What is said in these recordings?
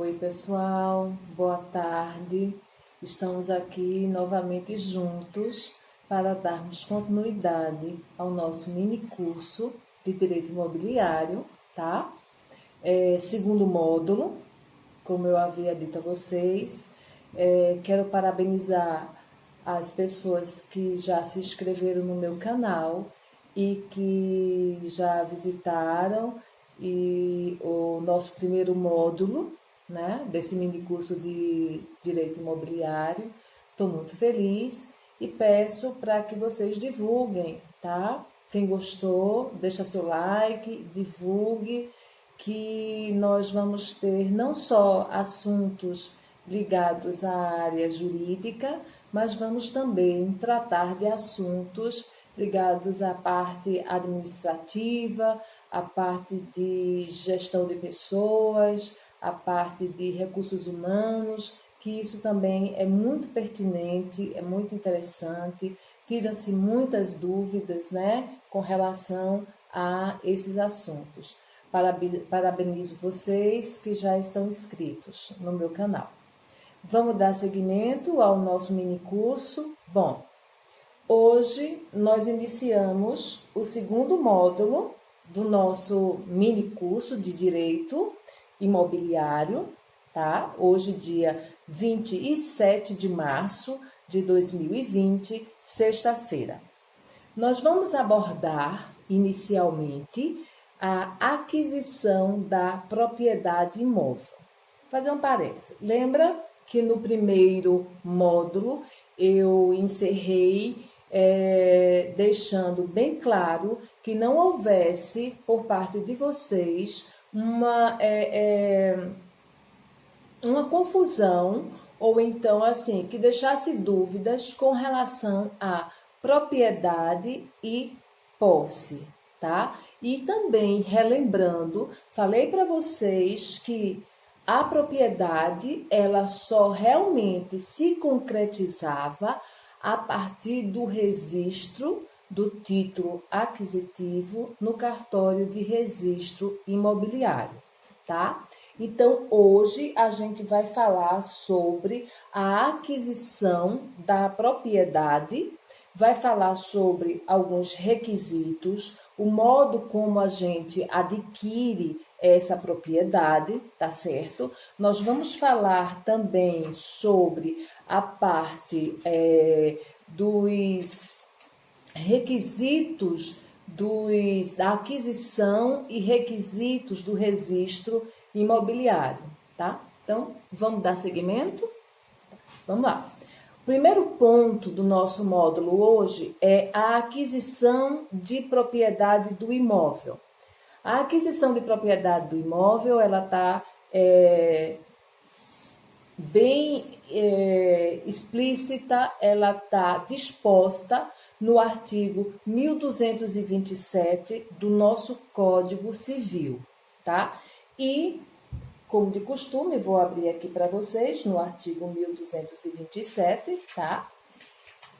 Oi, pessoal, boa tarde. Estamos aqui novamente juntos para darmos continuidade ao nosso mini curso de Direito Imobiliário, tá? Segundo módulo, como eu havia dito a vocês, quero parabenizar as pessoas que já se inscreveram no meu canal e que já visitaram o nosso primeiro módulo, né, desse mini curso de Direito Imobiliário. Estou muito feliz e peço para que vocês divulguem, tá? Quem gostou, deixa seu like, divulgue, que nós vamos ter não só assuntos ligados à área jurídica, mas vamos também tratar de assuntos ligados à parte administrativa, à parte de gestão de pessoas, à parte de recursos humanos, que isso também é muito pertinente, é muito interessante, tira-se muitas dúvidas, né, com relação a esses assuntos. Parabenizo vocês que já estão inscritos no meu canal. Vamos dar seguimento ao nosso mini curso. Bom, hoje nós iniciamos o segundo módulo do nosso mini curso de Direito Imobiliário, tá? Hoje, dia 27 de março de 2020, sexta-feira. Nós vamos abordar inicialmente a aquisição da propriedade imóvel. Vou fazer um parênteses. Lembra que no primeiro módulo eu encerrei deixando bem claro que não houvesse por parte de vocês uma confusão ou então assim que deixasse dúvidas com relação à propriedade e posse, tá? E também relembrando, falei para vocês que a propriedade ela só realmente se concretizava a partir do registro do título aquisitivo no cartório de registro imobiliário, tá? Então, hoje a gente vai falar sobre a aquisição da propriedade, vai falar sobre alguns requisitos, o modo como a gente adquire essa propriedade, tá certo? Nós vamos falar também sobre a parte dos requisitos da aquisição e requisitos do registro imobiliário, tá? Então, vamos dar seguimento? Vamos lá. O primeiro ponto do nosso módulo hoje é a aquisição de propriedade do imóvel. A aquisição de propriedade do imóvel, ela está bem explícita, ela está disposta no artigo 1227 do nosso Código Civil, tá? E, como de costume, vou abrir aqui para vocês no artigo 1227, tá?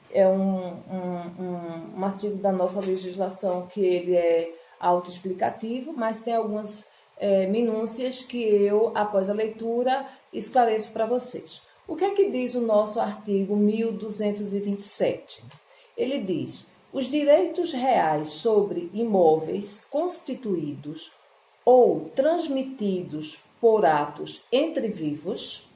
É um artigo da nossa legislação que ele é autoexplicativo, mas tem algumas minúcias que eu, após a leitura, esclareço para vocês. O que é que diz o nosso artigo 1227? Ele diz: os direitos reais sobre imóveis constituídos ou transmitidos por atos entre vivos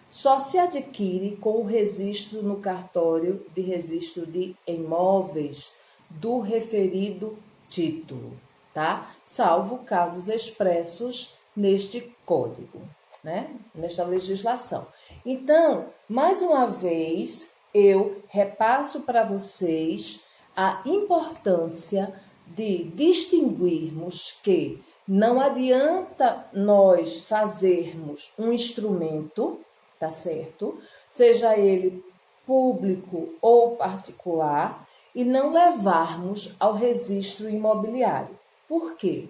só se adquire com o registro no cartório de registro de imóveis do referido título, tá? Salvo casos expressos neste código, né? Nesta legislação. Então, mais uma vez, eu repasso para vocês a importância de distinguirmos que não adianta nós fazermos um instrumento, tá certo? Seja ele público ou particular, e não levarmos ao registro imobiliário. Por quê?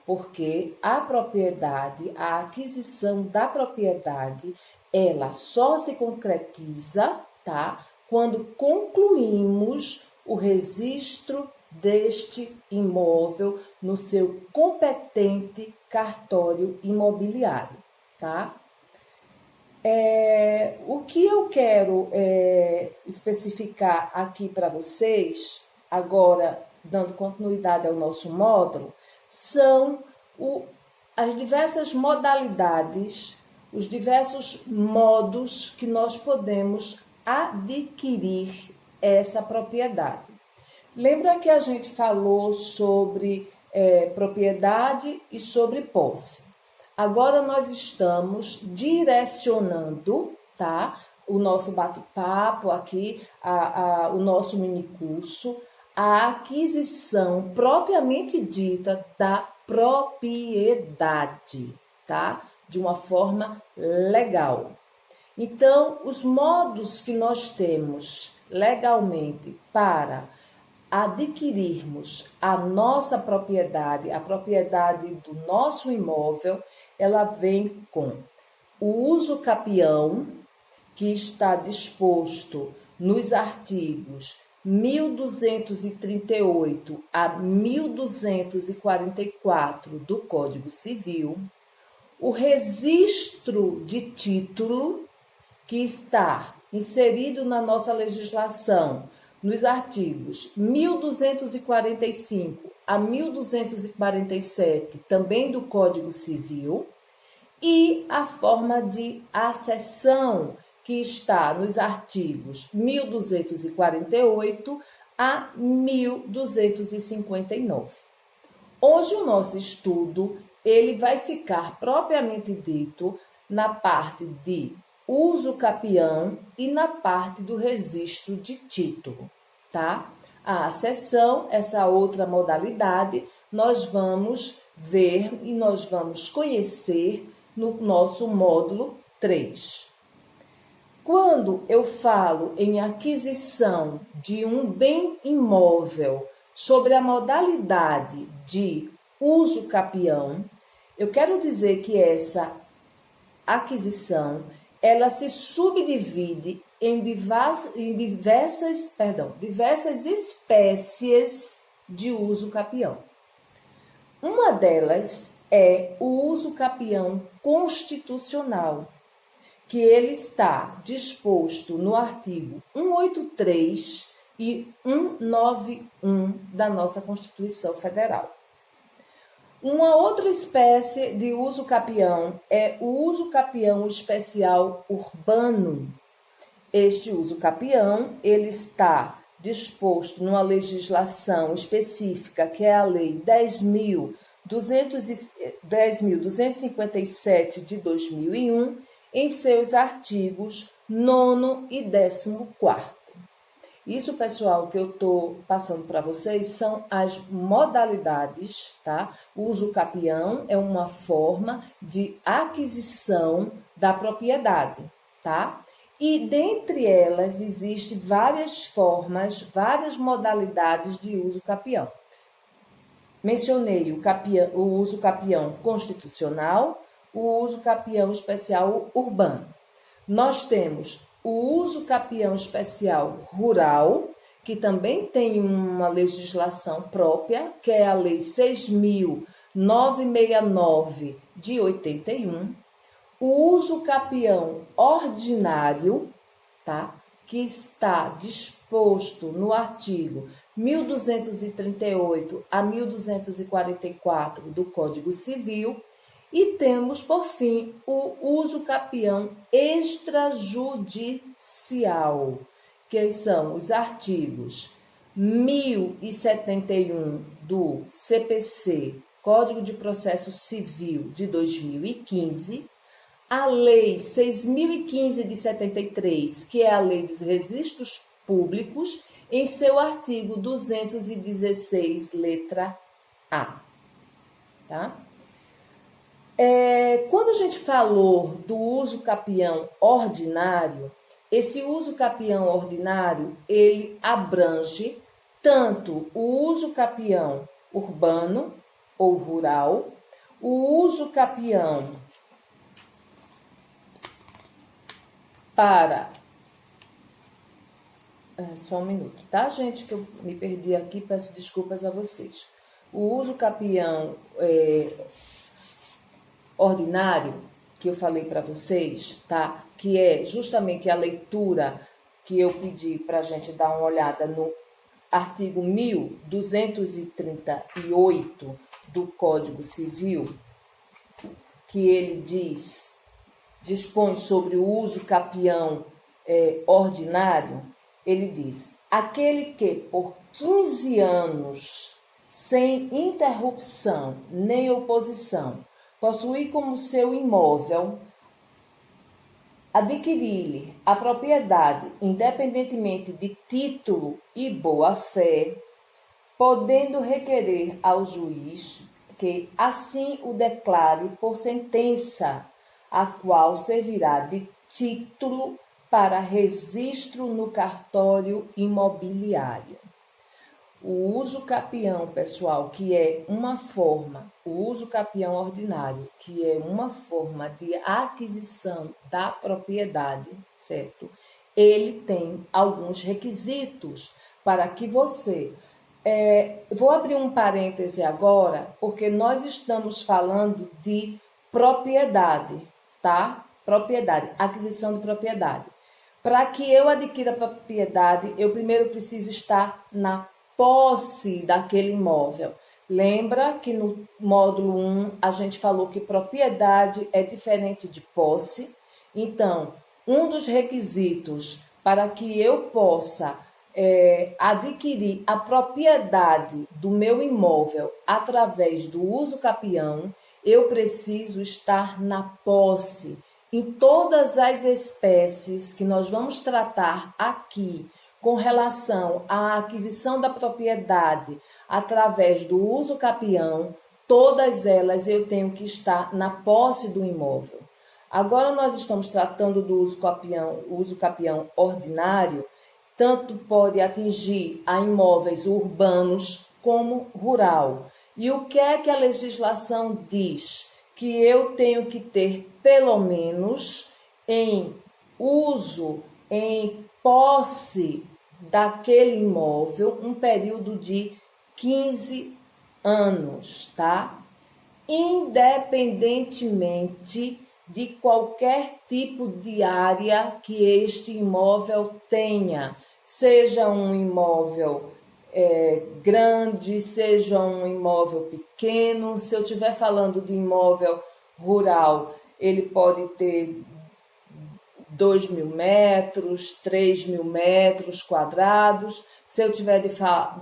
Porque a propriedade, a aquisição da propriedade, ela só se concretiza, tá? Quando concluímos o registro deste imóvel no seu competente cartório imobiliário, tá? O que eu quero especificar aqui para vocês, agora dando continuidade ao nosso módulo, são as diversas modalidades, os diversos modos que nós podemos adquirir essa propriedade. Lembra que a gente falou sobre propriedade e sobre posse. Agora nós estamos direcionando, tá, o nosso bate-papo aqui, o nosso minicurso, a aquisição propriamente dita da propriedade, tá? De uma forma legal. Então, os modos que nós temos legalmente para adquirirmos a nossa propriedade, a propriedade do nosso imóvel, ela vem com o uso capião, que está disposto nos artigos 1238 a 1244 do Código Civil, o registro de título, que está inserido na nossa legislação nos artigos 1245 a 1247, também do Código Civil, e a forma de acessão, que está nos artigos 1248 a 1259. Hoje o nosso estudo ele vai ficar propriamente dito na parte de uso capião e na parte do registro de título, tá? A acessão, essa outra modalidade, nós vamos ver e nós vamos conhecer no nosso módulo 3. Quando eu falo em aquisição de um bem imóvel sobre a modalidade de uso capião, eu quero dizer que essa aquisição ela se subdivide em diversas espécies de uso capião. Uma delas é o uso capião constitucional, que ele está disposto no artigo 183 e 191 da nossa Constituição Federal. Uma outra espécie de uso capião é o uso capião especial urbano. Este uso capião, ele está disposto numa legislação específica, que é a Lei 10.257 de 2001, em seus artigos 9º e 14º. Isso, pessoal, que eu estou passando para vocês são as modalidades, tá? O uso capião é uma forma de aquisição da propriedade, tá? E dentre elas existem várias formas, várias modalidades de uso capião. Mencionei o uso capião constitucional, o uso capião especial urbano. Nós temos o uso capião especial rural, que também tem uma legislação própria, que é a Lei 6.969 de 81. O uso capião ordinário, tá? Que está disposto no artigo 1238 a 1244 do Código Civil. E temos, por fim, o uso capião extrajudicial, que são os artigos 1071 do CPC, Código de Processo Civil de 2015, a Lei 6.015 de 73, que é a Lei dos Registros Públicos, em seu artigo 216, letra A. Tá? Quando a gente falou do uso capião ordinário, esse uso capião ordinário, ele abrange tanto o uso capião urbano ou rural, o uso capião para... Só um minuto, tá, gente? Que eu me perdi aqui, peço desculpas a vocês. O uso capião ordinário, que eu falei para vocês, tá? Que é justamente a leitura que eu pedi para a gente dar uma olhada no artigo 1238 do Código Civil, que ele dispõe sobre o uso capião ordinário. Ele diz: aquele que por 15 anos, sem interrupção nem oposição, possuir como seu imóvel, adquirir-lhe a propriedade, independentemente de título e boa-fé, podendo requerer ao juiz que assim o declare por sentença, a qual servirá de título para registro no cartório imobiliário. O uso capião, pessoal, que é uma forma, o uso capião ordinário, que é uma forma de aquisição da propriedade, certo? Ele tem alguns requisitos para que você... vou abrir um parêntese agora, porque nós estamos falando de propriedade, tá? Propriedade, aquisição de propriedade. Para que eu adquira a propriedade, eu primeiro preciso estar na posse daquele imóvel. Lembra que no módulo 1 a gente falou que propriedade é diferente de posse? Então, um dos requisitos para que eu possa adquirir a propriedade do meu imóvel através do uso capião, eu preciso estar na posse. Em todas as espécies que nós vamos tratar aqui, com relação à aquisição da propriedade através do uso capião, todas elas eu tenho que estar na posse do imóvel. Agora nós estamos tratando do uso capião ordinário, tanto pode atingir a imóveis urbanos como rural. E o que é que a legislação diz? Que eu tenho que ter pelo menos em posse daquele imóvel, um período de 15 anos, tá? Independentemente de qualquer tipo de área que este imóvel tenha, seja um imóvel grande, seja um imóvel pequeno. Se eu estiver falando de imóvel rural, ele pode ter 2.000 metros, 3.000 metros quadrados. Se eu estiver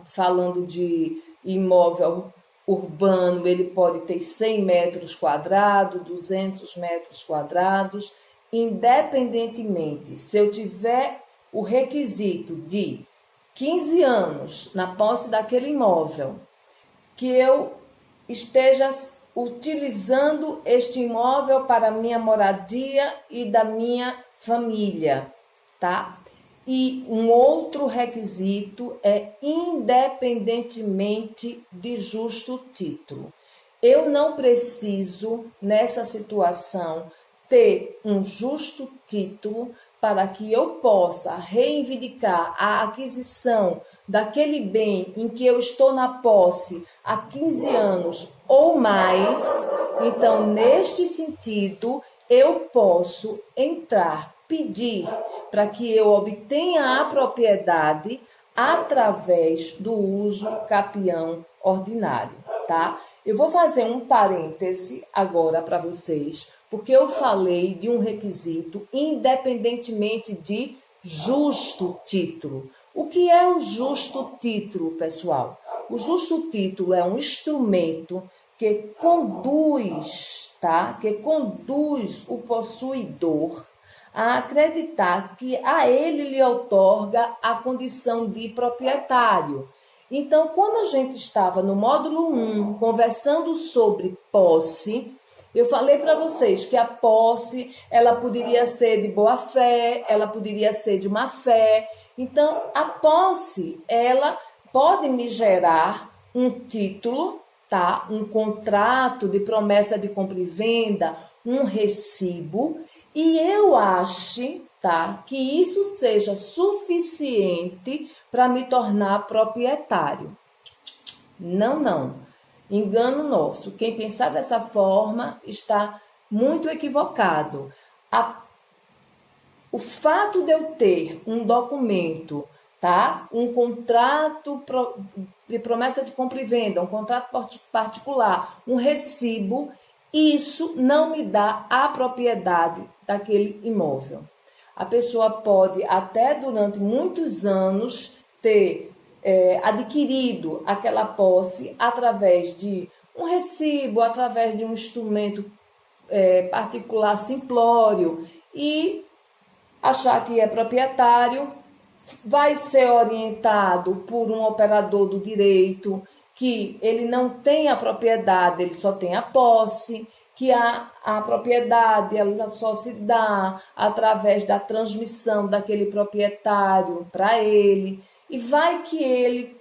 falando de imóvel urbano, ele pode ter 100 metros quadrados, 200 metros quadrados. Independentemente, se eu tiver o requisito de 15 anos na posse daquele imóvel, que eu esteja utilizando este imóvel para minha moradia e da minha família, tá? E um outro requisito é independentemente de justo título. Eu não preciso, nessa situação, ter um justo título para que eu possa reivindicar a aquisição daquele bem em que eu estou na posse há 15 anos ou mais. Então, neste sentido, eu posso pedir para que eu obtenha a propriedade através do uso capião ordinário, tá? Eu vou fazer um parêntese agora para vocês, porque eu falei de um requisito independentemente de justo título. O que é o justo título, pessoal? O justo título é um instrumento que conduz, tá? Que conduz o possuidor a acreditar que a ele lhe outorga a condição de proprietário. Então, quando a gente estava no módulo 1, conversando sobre posse, eu falei para vocês que a posse, ela poderia ser de boa fé, ela poderia ser de má fé. Então, a posse, ela pode me gerar um título, tá? Um contrato de promessa de compra e venda, um recibo, e eu acho, tá, que isso seja suficiente para me tornar proprietário. Não. Engano nosso. Quem pensar dessa forma está muito equivocado. O fato de eu ter um documento, tá? Um contrato de promessa de compra e venda, um contrato particular, um recibo, isso não me dá a propriedade daquele imóvel. A pessoa pode, até durante muitos anos, ter adquirido aquela posse através de um recibo, através de um instrumento particular simplório e achar que é proprietário, vai ser orientado por um operador do direito que ele não tem a propriedade, ele só tem a posse, que a propriedade ela só se dá através da transmissão daquele proprietário para ele, e vai que ele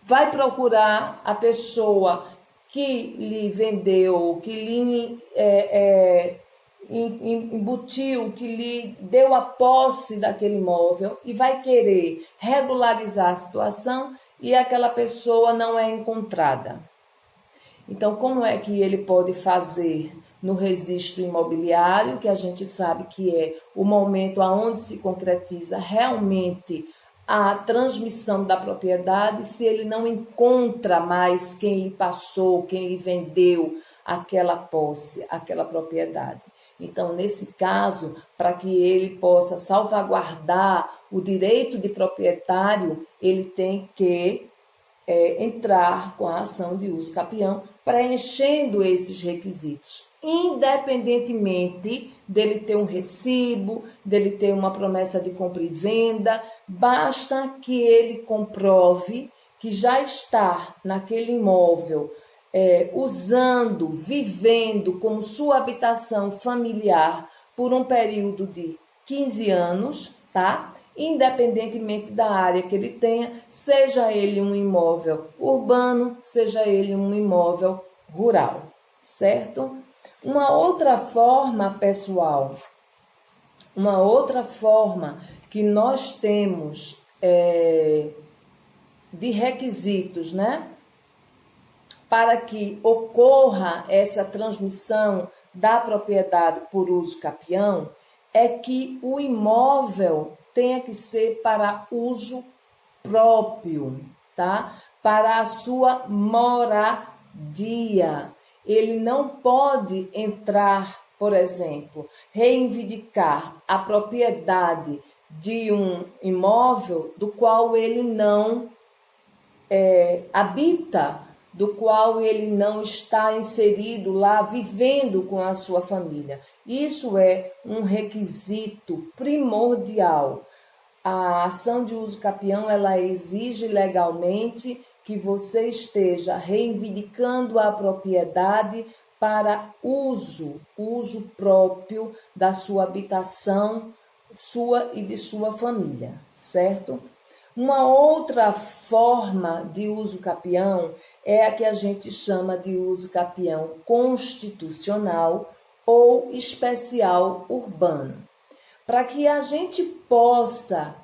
vai procurar a pessoa que lhe vendeu, que lhe embutiu, que lhe deu a posse daquele imóvel e vai querer regularizar a situação e aquela pessoa não é encontrada. Então, como é que ele pode fazer no registro imobiliário, que a gente sabe que é o momento onde se concretiza realmente a transmissão da propriedade, se ele não encontra mais quem lhe passou, quem lhe vendeu aquela posse, aquela propriedade? Então, nesse caso, para que ele possa salvaguardar o direito de proprietário, ele tem que entrar com a ação de uso capião, preenchendo esses requisitos, independentemente dele ter um recibo, dele ter uma promessa de compra e venda, basta que ele comprove que já está naquele imóvel usando, vivendo como sua habitação familiar por um período de 15 anos, tá? Independentemente da área que ele tenha, seja ele um imóvel urbano, seja ele um imóvel rural, certo? Uma outra forma, pessoal, uma outra forma que nós temos de requisitos, né? Para que ocorra essa transmissão da propriedade por uso capião, é que o imóvel tenha que ser para uso próprio, tá? Para a sua moradia. Ele não pode entrar, por exemplo, reivindicar a propriedade de um imóvel do qual ele não habita, do qual ele não está inserido lá, vivendo com a sua família. Isso é um requisito primordial. A ação de uso capião, ela exige legalmente que você esteja reivindicando a propriedade para uso próprio da sua habitação, sua e de sua família, certo? Uma outra forma de uso capião é a que a gente chama de uso capião constitucional ou especial urbano. Para que a gente possa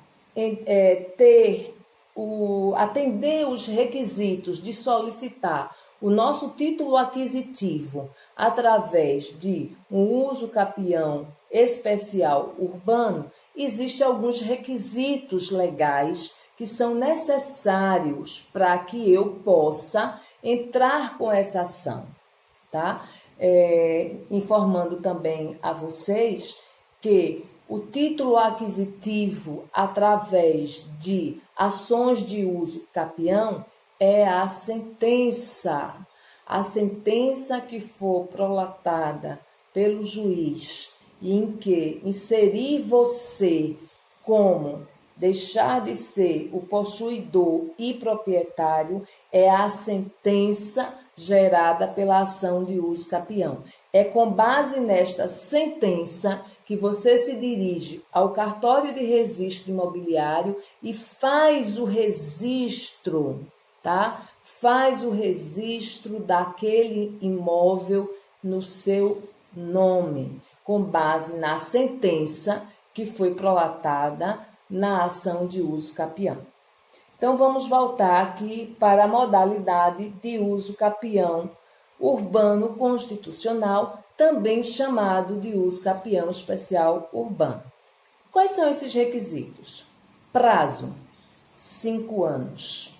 atender os requisitos de solicitar o nosso título aquisitivo através de um uso capião especial urbano, existem alguns requisitos legais que são necessários para que eu possa entrar com essa ação, tá? Informando também a vocês que o título aquisitivo através de ações de uso capião é a sentença que for prolatada pelo juiz e em que inserir você como deixar de ser o possuidor e proprietário é a sentença gerada pela ação de uso capião. É com base nesta sentença que você se dirige ao cartório de registro imobiliário e faz o registro, tá? Faz o registro daquele imóvel no seu nome, com base na sentença que foi prolatada na ação de uso capião. Então, vamos voltar aqui para a modalidade de uso capião urbano constitucional, também chamado de uso capião especial urbano. Quais são esses requisitos? Prazo, 5 anos.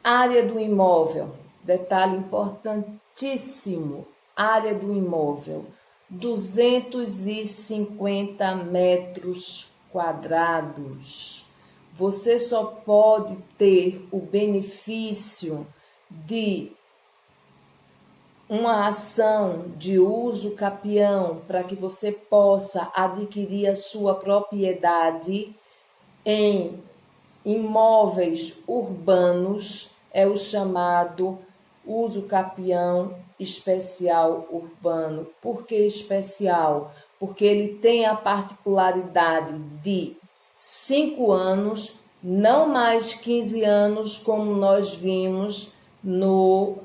Área do imóvel, detalhe importantíssimo, área do imóvel, 250 metros quadrados. Você só pode ter o benefício de uma ação de uso capião para que você possa adquirir a sua propriedade em imóveis urbanos, é o chamado uso capião especial urbano. Por que especial? Porque ele tem a particularidade de 5 anos, não mais 15 anos, como nós vimos no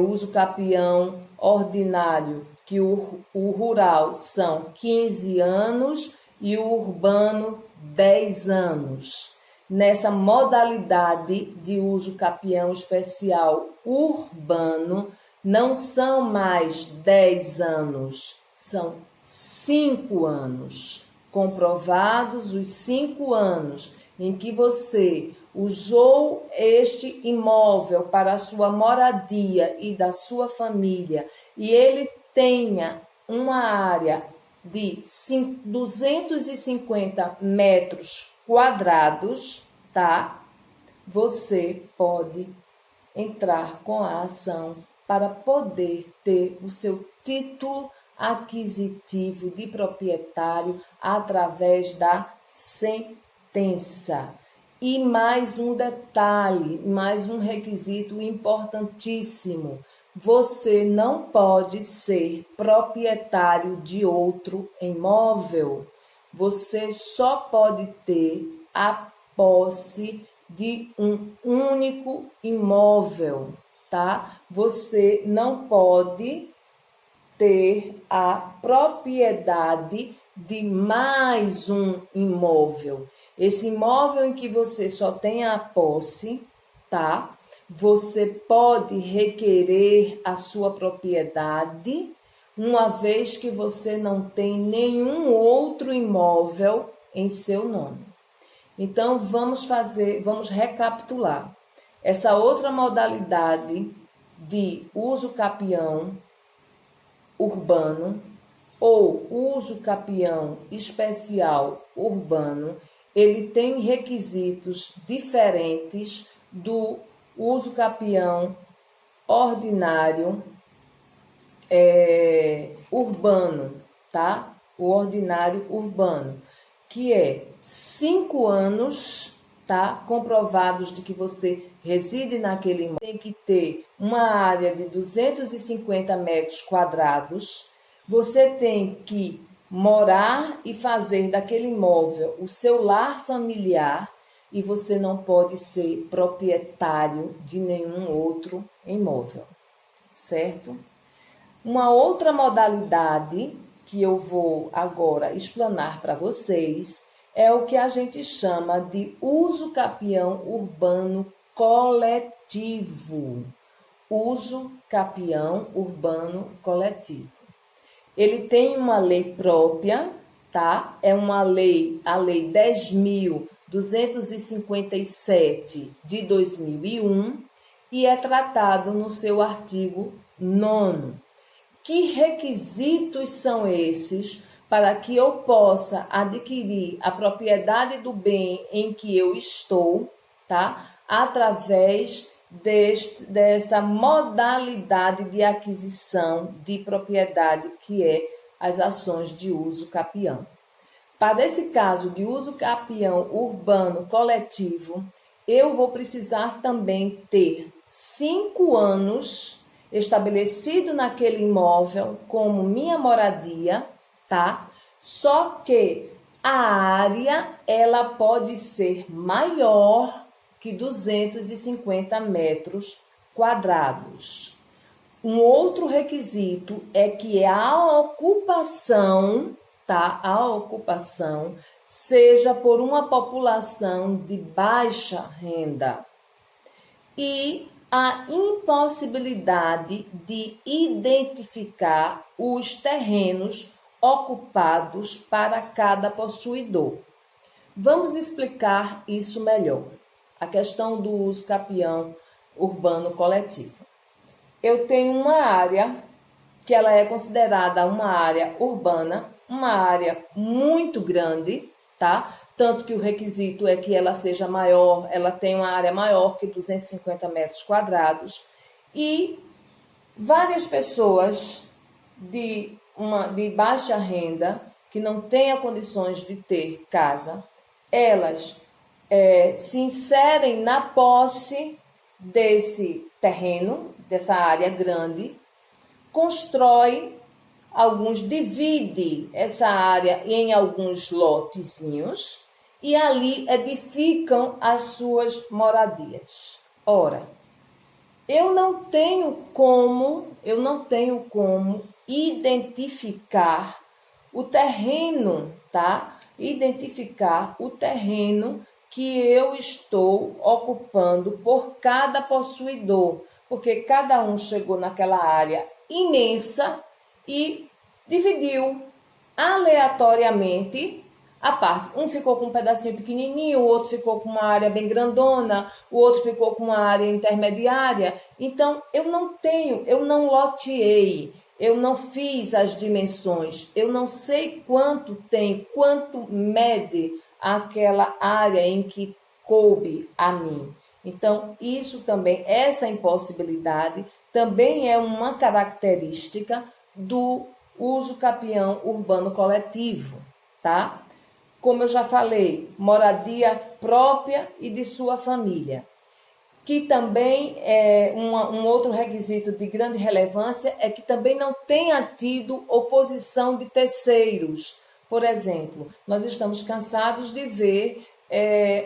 uso capião ordinário, que o rural são 15 anos e o urbano 10 anos. Nessa modalidade de uso capião especial urbano, não são mais 10 anos, são 5 anos. Comprovados os 5 anos em que você usou este imóvel para a sua moradia e da sua família, e ele tenha uma área de 250 metros quadrados, tá? Você pode entrar com a ação para poder ter o seu título aquisitivo de proprietário através da sentença. E mais um detalhe, mais um requisito importantíssimo: você não pode ser proprietário de outro imóvel. Você só pode ter a posse de um único imóvel, tá? Você não pode ter a propriedade de mais um imóvel. Esse imóvel em que você só tem a posse, tá? Você pode requerer a sua propriedade, uma vez que você não tem nenhum outro imóvel em seu nome. Então, vamos recapitular. Essa outra modalidade de uso capião urbano ou uso capião especial urbano, ele tem requisitos diferentes do uso capião ordinário urbano, tá? O ordinário urbano, que é 5 anos, tá? Comprovados de que você reside naquele imóvel. Tem que ter uma área de 250 metros quadrados. Você tem que morar e fazer daquele imóvel o seu lar familiar, e você não pode ser proprietário de nenhum outro imóvel, certo? Uma outra modalidade que eu vou agora explanar para vocês é o que a gente chama de uso capião urbano coletivo. Uso capião urbano coletivo. Ele tem uma lei própria, tá? É uma lei, a Lei 10.257 de 2001, e é tratado no seu artigo 9º. Que requisitos são esses para que eu possa adquirir a propriedade do bem em que eu estou, tá? Através dessa modalidade de aquisição de propriedade, que é as ações de uso capião. Para esse caso de uso capião urbano coletivo, eu vou precisar também ter 5 anos estabelecido naquele imóvel como minha moradia, tá? Só que a área, ela pode ser maior que 250 metros quadrados. Um outro requisito é que a ocupação, tá? A ocupação seja por uma população de baixa renda. E a impossibilidade de identificar os terrenos ocupados para cada possuidor. Vamos explicar isso melhor. A questão do uso capião urbano coletivo. Eu tenho uma área que ela é considerada uma área urbana, uma área muito grande, tá? Tanto que o requisito é que ela seja maior, ela tem uma área maior que 250 metros quadrados, e várias pessoas de baixa renda, que não tenham condições de ter casa, elas se inserem na posse desse terreno, dessa área grande, constrói, alguns divide essa área em alguns lotezinhos e ali edificam as suas moradias. Ora, eu não tenho como identificar o terreno, tá? Identificar o terreno que eu estou ocupando por cada possuidor, porque cada um chegou naquela área imensa e dividiu aleatoriamente a parte. Um ficou com um pedacinho pequenininho, o outro ficou com uma área bem grandona, o outro ficou com uma área intermediária. Então, eu não loteei, eu não fiz as dimensões, eu não sei quanto mede aquela área em que coube a mim. Então, isso também, essa impossibilidade, também é uma característica do uso capião urbano coletivo, tá? Como eu já falei, moradia própria e de sua família. Que também é um outro requisito de grande relevância, é que também não tenha tido oposição de terceiros. Por exemplo, nós estamos cansados de ver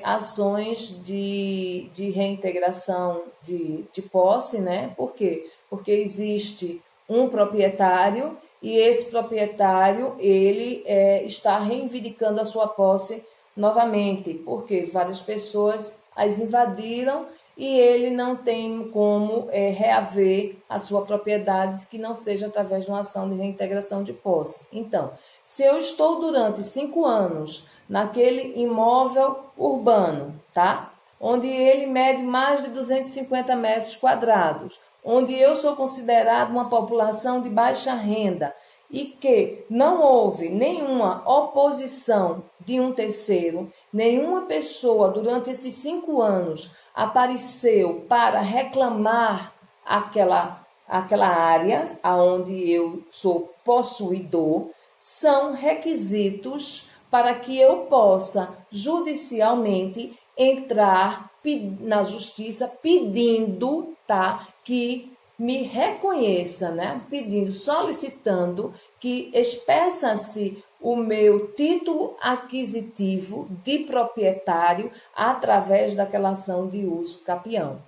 ações de reintegração de posse, né? Por quê? Porque existe um proprietário e esse proprietário ele está reivindicando a sua posse novamente, porque várias pessoas as invadiram e ele não tem como reaver a sua propriedade que não seja através de uma ação de reintegração de posse. Então, se eu estou durante 5 anos naquele imóvel urbano, tá? Onde ele mede mais de 250 metros quadrados, onde eu sou considerado uma população de baixa renda e que não houve nenhuma oposição de um terceiro, nenhuma pessoa durante esses 5 anos apareceu para reclamar aquela área onde eu sou possuidor, são requisitos para que eu possa judicialmente entrar na justiça pedindo, tá, que me reconheça, né, solicitando que expeça-se o meu título aquisitivo de proprietário através daquela ação de uso capião.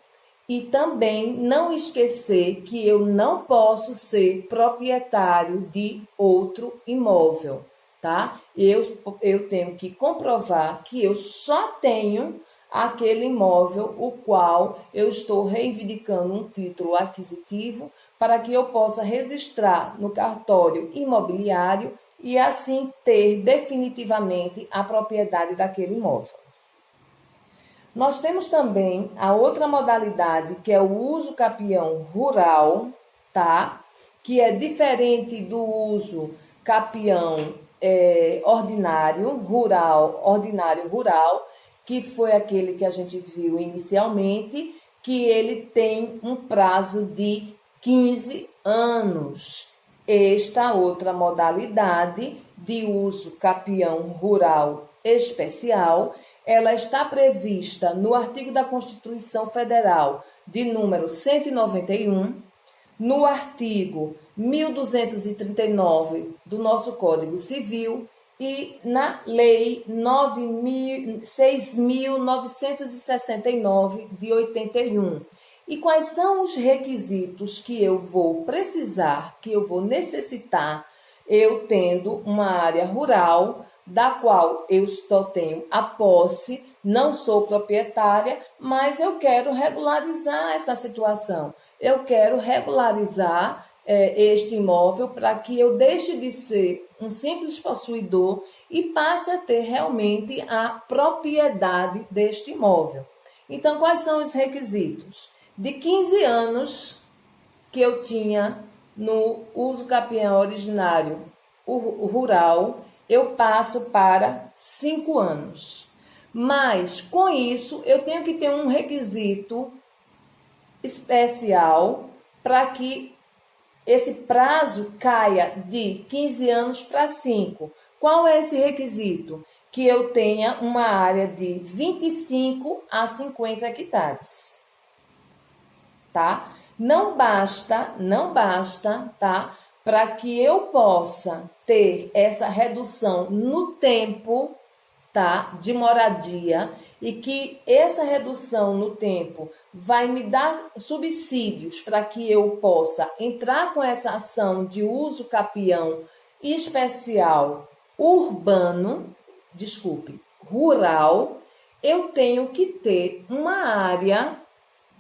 E também não esquecer que eu não posso ser proprietário de outro imóvel, tá? Eu tenho que comprovar que eu só tenho aquele imóvel o qual eu estou reivindicando um título aquisitivo para que eu possa registrar no cartório imobiliário e assim ter definitivamente a propriedade daquele imóvel. Nós temos também a outra modalidade, que é o uso capião rural, tá? Que é diferente do uso capião ordinário rural, que foi aquele que a gente viu inicialmente, que ele tem um prazo de 15 anos. Esta outra modalidade de uso capião rural especial, ela está prevista no artigo da Constituição Federal de número 191, no artigo 1239 do nosso Código Civil e na Lei 6.969 de 81. E quais são os requisitos que eu vou precisar, que eu vou necessitar, eu tendo uma área rural da qual eu só tenho a posse, não sou proprietária, mas eu quero regularizar essa situação. Eu quero regularizar este imóvel para que eu deixe de ser um simples possuidor e passe a ter realmente a propriedade deste imóvel. Então, quais são os requisitos? De 15 anos que eu tinha no uso capião originário o rural, eu passo para 5 anos. Mas, com isso, eu tenho que ter um requisito especial para que esse prazo caia de 15 anos para 5. Qual é esse requisito? Que eu tenha uma área de 25 a 50 hectares. Tá? Não basta, tá? Para que eu possa ter essa redução no tempo, tá? De moradia, e que essa redução no tempo vai me dar subsídios para que eu possa entrar com essa ação de uso capião especial rural, eu tenho que ter uma área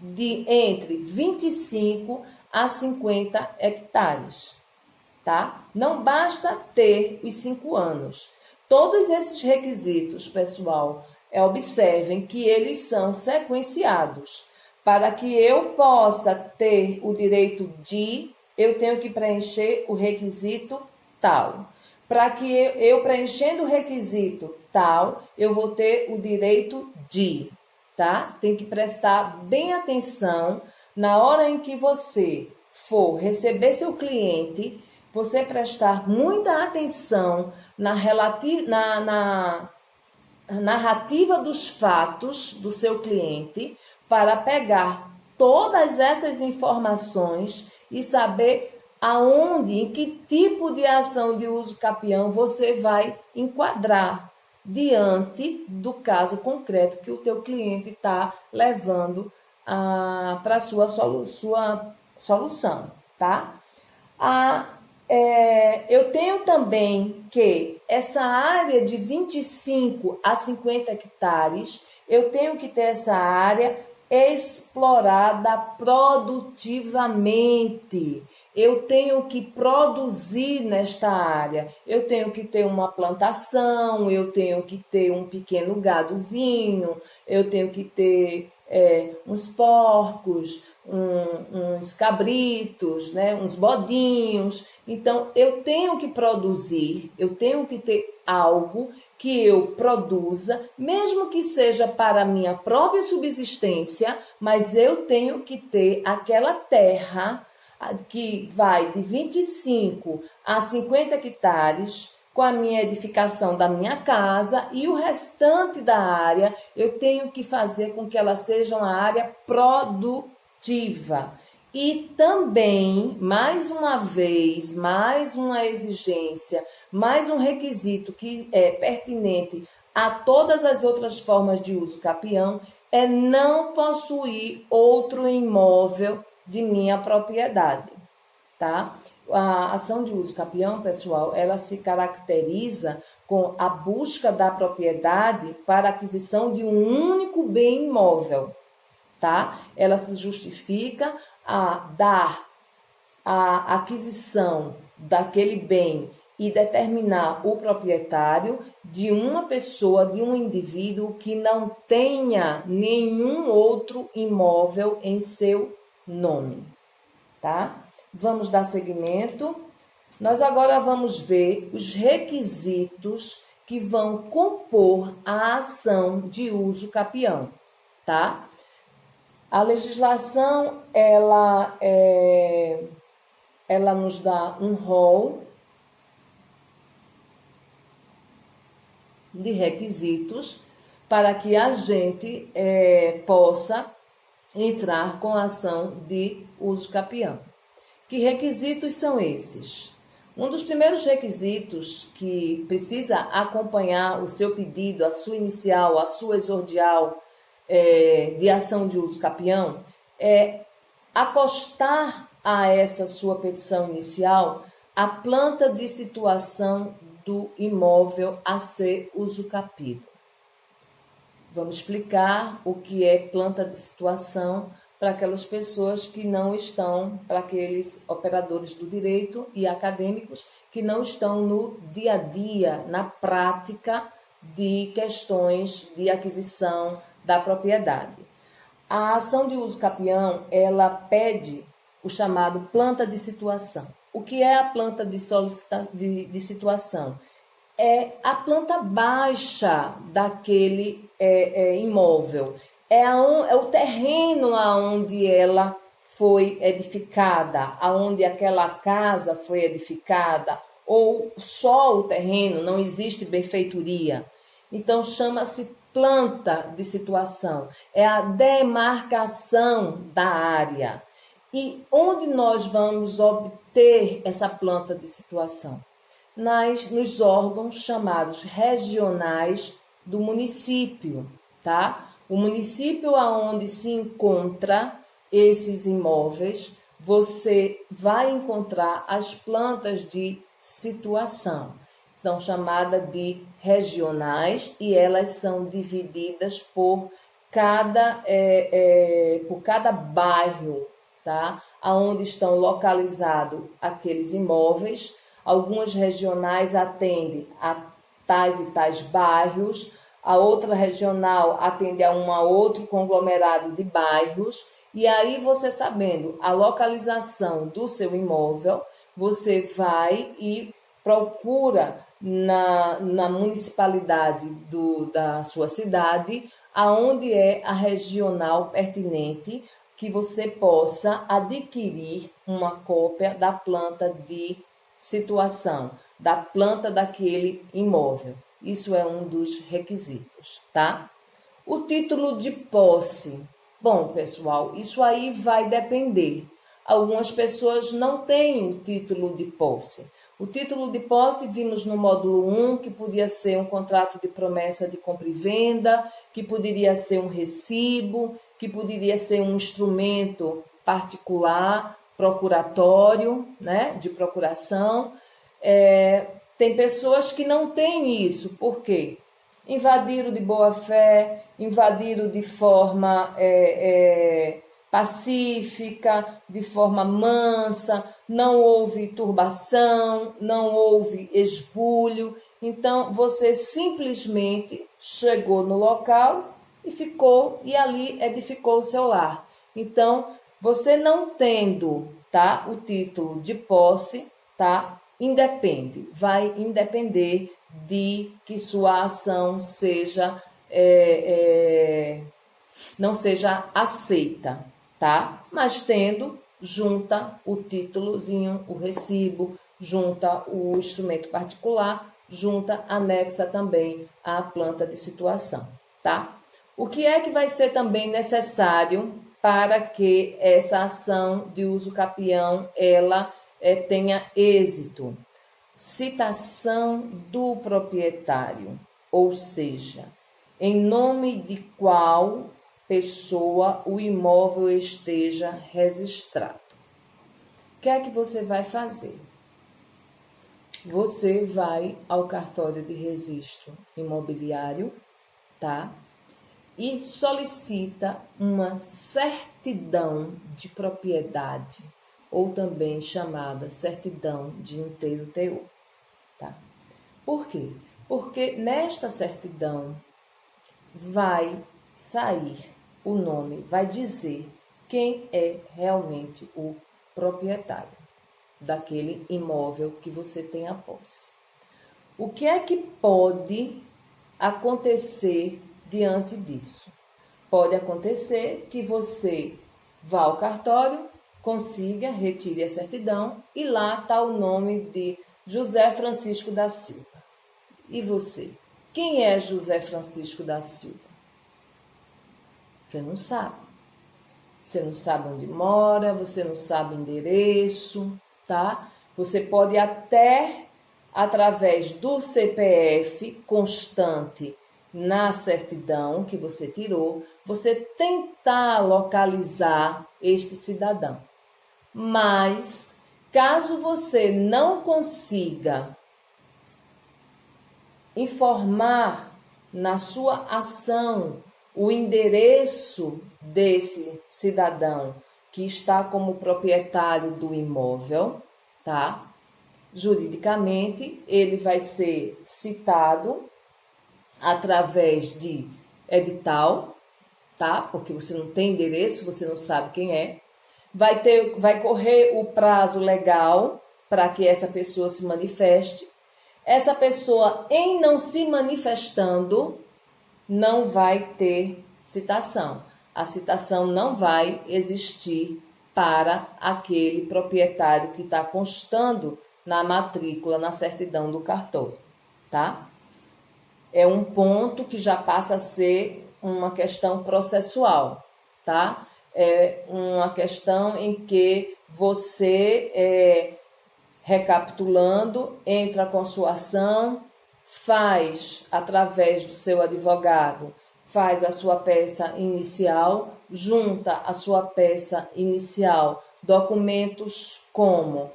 de entre 25 a 50 hectares, tá? Não basta ter os 5 anos. Todos esses requisitos, pessoal, observem que eles são sequenciados. Para que eu possa ter o direito de, eu tenho que preencher o requisito tal. Para que eu preenchendo o requisito tal, eu vou ter o direito de, tá? Tem que prestar bem atenção na hora em que você for receber seu cliente, você prestar muita atenção na narrativa dos fatos do seu cliente, para pegar todas essas informações e saber aonde, em que tipo de ação de uso capião você vai enquadrar diante do caso concreto que o teu cliente está levando para a sua solução, tá? Eu tenho também que essa área de 25 a 50 hectares, eu tenho que ter essa área explorada produtivamente. Eu tenho que produzir nesta área. Eu tenho que ter uma plantação, eu tenho que ter um pequeno gadozinho, eu tenho que ter uns porcos, uns cabritos, né, uns bodinhos. Então, eu tenho que produzir, eu tenho que ter algo que eu produza, mesmo que seja para a minha própria subsistência, mas eu tenho que ter aquela terra que vai de 25 a 50 hectares com a minha edificação da minha casa, e o restante da área eu tenho que fazer com que ela seja uma área produtiva. E também, mais uma vez, mais uma exigência, mais um requisito que é pertinente a todas as outras formas de uso capião, é não possuir outro imóvel de minha propriedade, tá? A ação de uso capião, pessoal, ela se caracteriza com a busca da propriedade para a aquisição de um único bem imóvel, tá? Ela se justifica a dar a aquisição daquele bem e determinar o proprietário de uma pessoa, de um indivíduo que não tenha nenhum outro imóvel em seu nome, tá? Vamos dar seguimento. Nós agora vamos ver os requisitos que vão compor a ação de uso capião, tá? A legislação, ela nos dá um rol de requisitos para que a gente possa entrar com a ação de uso capião. Que requisitos são esses? Um dos primeiros requisitos que precisa acompanhar o seu pedido, a sua inicial, a sua exordial de ação de uso capião, é acostar a essa sua petição inicial a planta de situação do imóvel a ser usucapido. Vamos explicar o que é planta de situação para aquelas pessoas que não estão, para aqueles operadores do direito e acadêmicos que não estão no dia a dia, na prática de questões de aquisição da propriedade. A ação de uso capião, ela pede o chamado planta de situação. O que é a planta de situação? É a planta baixa daquele imóvel. É o terreno aonde ela foi edificada, aonde aquela casa foi edificada, ou só o terreno, não existe benfeitoria. Então, chama-se planta de situação. É a demarcação da área. E onde nós vamos obter essa planta de situação? Nos órgãos chamados regionais do município, tá? O município aonde se encontra esses imóveis, você vai encontrar as plantas de situação. São chamadas de regionais e elas são divididas por cada bairro, tá? Aonde estão localizados aqueles imóveis. Algumas regionais atendem a tais e tais bairros, a outra regional atende a outro conglomerado de bairros, e aí você sabendo a localização do seu imóvel, você vai e procura na municipalidade da sua cidade, aonde é a regional pertinente, que você possa adquirir uma cópia da planta de situação, da planta daquele imóvel. Isso é um dos requisitos, tá? O título de posse. Bom, pessoal, isso aí vai depender. Algumas pessoas não têm o título de posse. O título de posse vimos no módulo 1, que podia ser um contrato de promessa de compra e venda, que poderia ser um recibo, que poderia ser um instrumento particular, procuratório, né, de procuração. Tem pessoas que não têm isso. Por quê? Invadiram de boa fé, invadiram de forma pacífica, de forma mansa, não houve turbação, não houve esbulho. Então, você simplesmente chegou no local e ficou, e ali edificou o seu lar. Então, você não tendo, tá, o título de posse, tá, vai independer de que sua ação seja não seja aceita, tá? Mas tendo, junta o títulozinho, o recibo, junta o instrumento particular, junta, anexa também a planta de situação, tá? O que é que vai ser também necessário para que essa ação de uso capião ela tenha êxito? Citação do proprietário, ou seja, em nome de qual pessoa o imóvel esteja registrado. O que é que você vai fazer? Você vai ao cartório de registro imobiliário, tá? E solicita uma certidão de propriedade, ou também chamada certidão de inteiro teor, tá? Por quê? Porque nesta certidão vai sair o nome, vai dizer quem é realmente o proprietário daquele imóvel que você tem a posse. O que é que pode acontecer diante disso? Pode acontecer que você vá ao cartório, consiga, retire a certidão e lá está o nome de José Francisco da Silva. E você? Quem é José Francisco da Silva? Você não sabe. Você não sabe onde mora, você não sabe o endereço, tá? Você pode até, através do CPF constante na certidão que você tirou, você tentar localizar este cidadão. Mas, caso você não consiga informar na sua ação o endereço desse cidadão que está como proprietário do imóvel, tá? Juridicamente, ele vai ser citado através de edital, tá? Porque você não tem endereço, você não sabe quem é. Vai correr o prazo legal para que essa pessoa se manifeste. Essa pessoa, em não se manifestando, não vai ter citação. A citação não vai existir para aquele proprietário que está constando na matrícula, na certidão do cartório, tá? É um ponto que já passa a ser uma questão processual, tá? É uma questão em que você, recapitulando, entra com sua ação, faz, através do seu advogado, faz a sua peça inicial, junta a sua peça inicial documentos como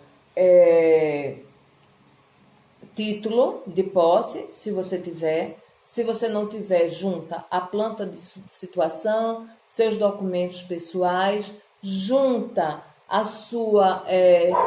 título de posse, se você tiver. Se você não tiver, junta a planta de situação, seus documentos pessoais, junta a sua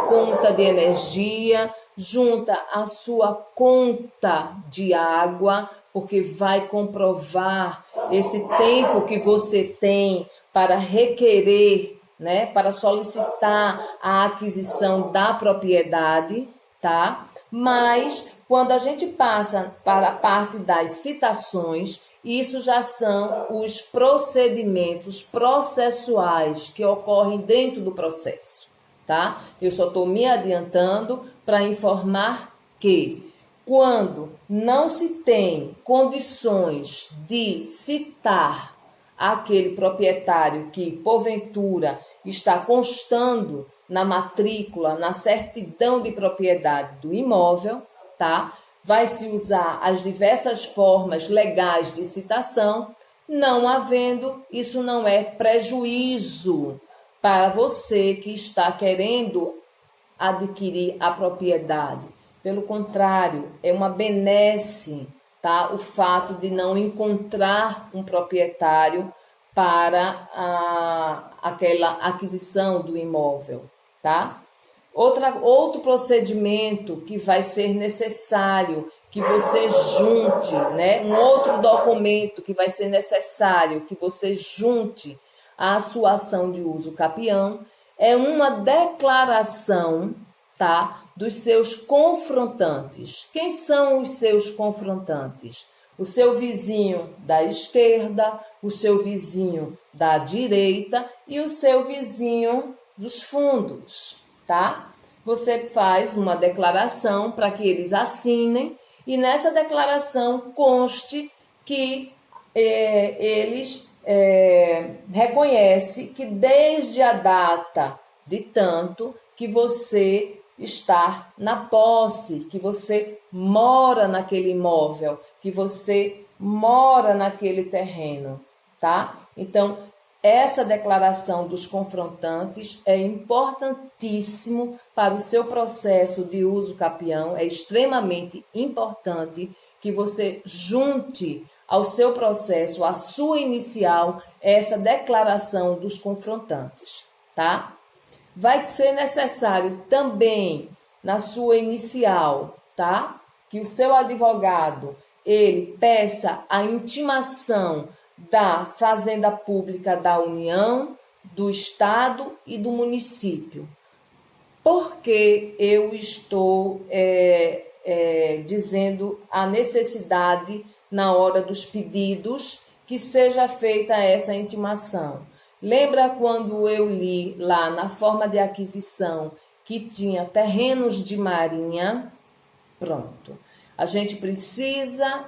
conta de energia, junta a sua conta de água, porque vai comprovar esse tempo que você tem para requerer, né, para solicitar a aquisição da propriedade, tá? Mas quando a gente passa para a parte das citações, isso já são os procedimentos processuais que ocorrem dentro do processo, tá? Eu só estou me adiantando para informar que quando não se tem condições de citar aquele proprietário que, porventura, está constando na matrícula, na certidão de propriedade do imóvel, tá? Vai se usar as diversas formas legais de citação. Não havendo, isso não é prejuízo para você que está querendo adquirir a propriedade. Pelo contrário, é uma benesse, tá? O fato de não encontrar um proprietário para aquela aquisição do imóvel, tá? Outro procedimento que vai ser necessário que você junte, né? Um outro documento que vai ser necessário que você junte à sua ação de uso capião é uma declaração, tá? Dos seus confrontantes. Quem são os seus confrontantes? O seu vizinho da esquerda, o seu vizinho da direita e o seu vizinho dos fundos, tá? Você faz uma declaração para que eles assinem e nessa declaração conste que eles reconhecem que desde a data de tanto que você está na posse, que você mora naquele imóvel, que você mora naquele terreno, tá? Então, essa declaração dos confrontantes é importantíssimo para o seu processo de uso capião, é extremamente importante que você junte ao seu processo, à sua inicial, essa declaração dos confrontantes, tá? Vai ser necessário também, na sua inicial, tá? Que o seu advogado, ele peça a intimação da Fazenda Pública da União, do Estado e do município. Por que eu estou dizendo a necessidade, na hora dos pedidos, que seja feita essa intimação? Lembra quando eu li lá na forma de aquisição que tinha terrenos de marinha? Pronto. A gente precisa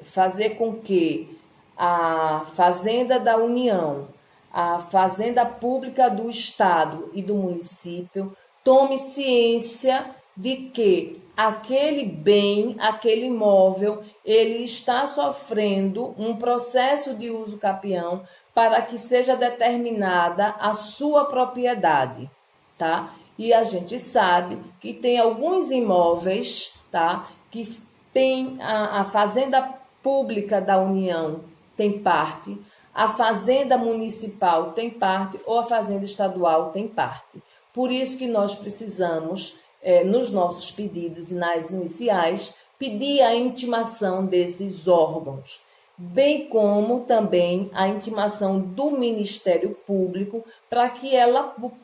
fazer com que a Fazenda da União, a Fazenda Pública do Estado e do município tome ciência de que aquele bem, aquele imóvel, ele está sofrendo um processo de uso capião para que seja determinada a sua propriedade, tá? E a gente sabe que tem alguns imóveis, tá? Que tem a Fazenda Pública da União tem parte, a Fazenda Municipal tem parte ou a Fazenda Estadual tem parte. Por isso que nós precisamos, nos nossos pedidos e nas iniciais, pedir a intimação desses órgãos, bem como também a intimação do Ministério Público para que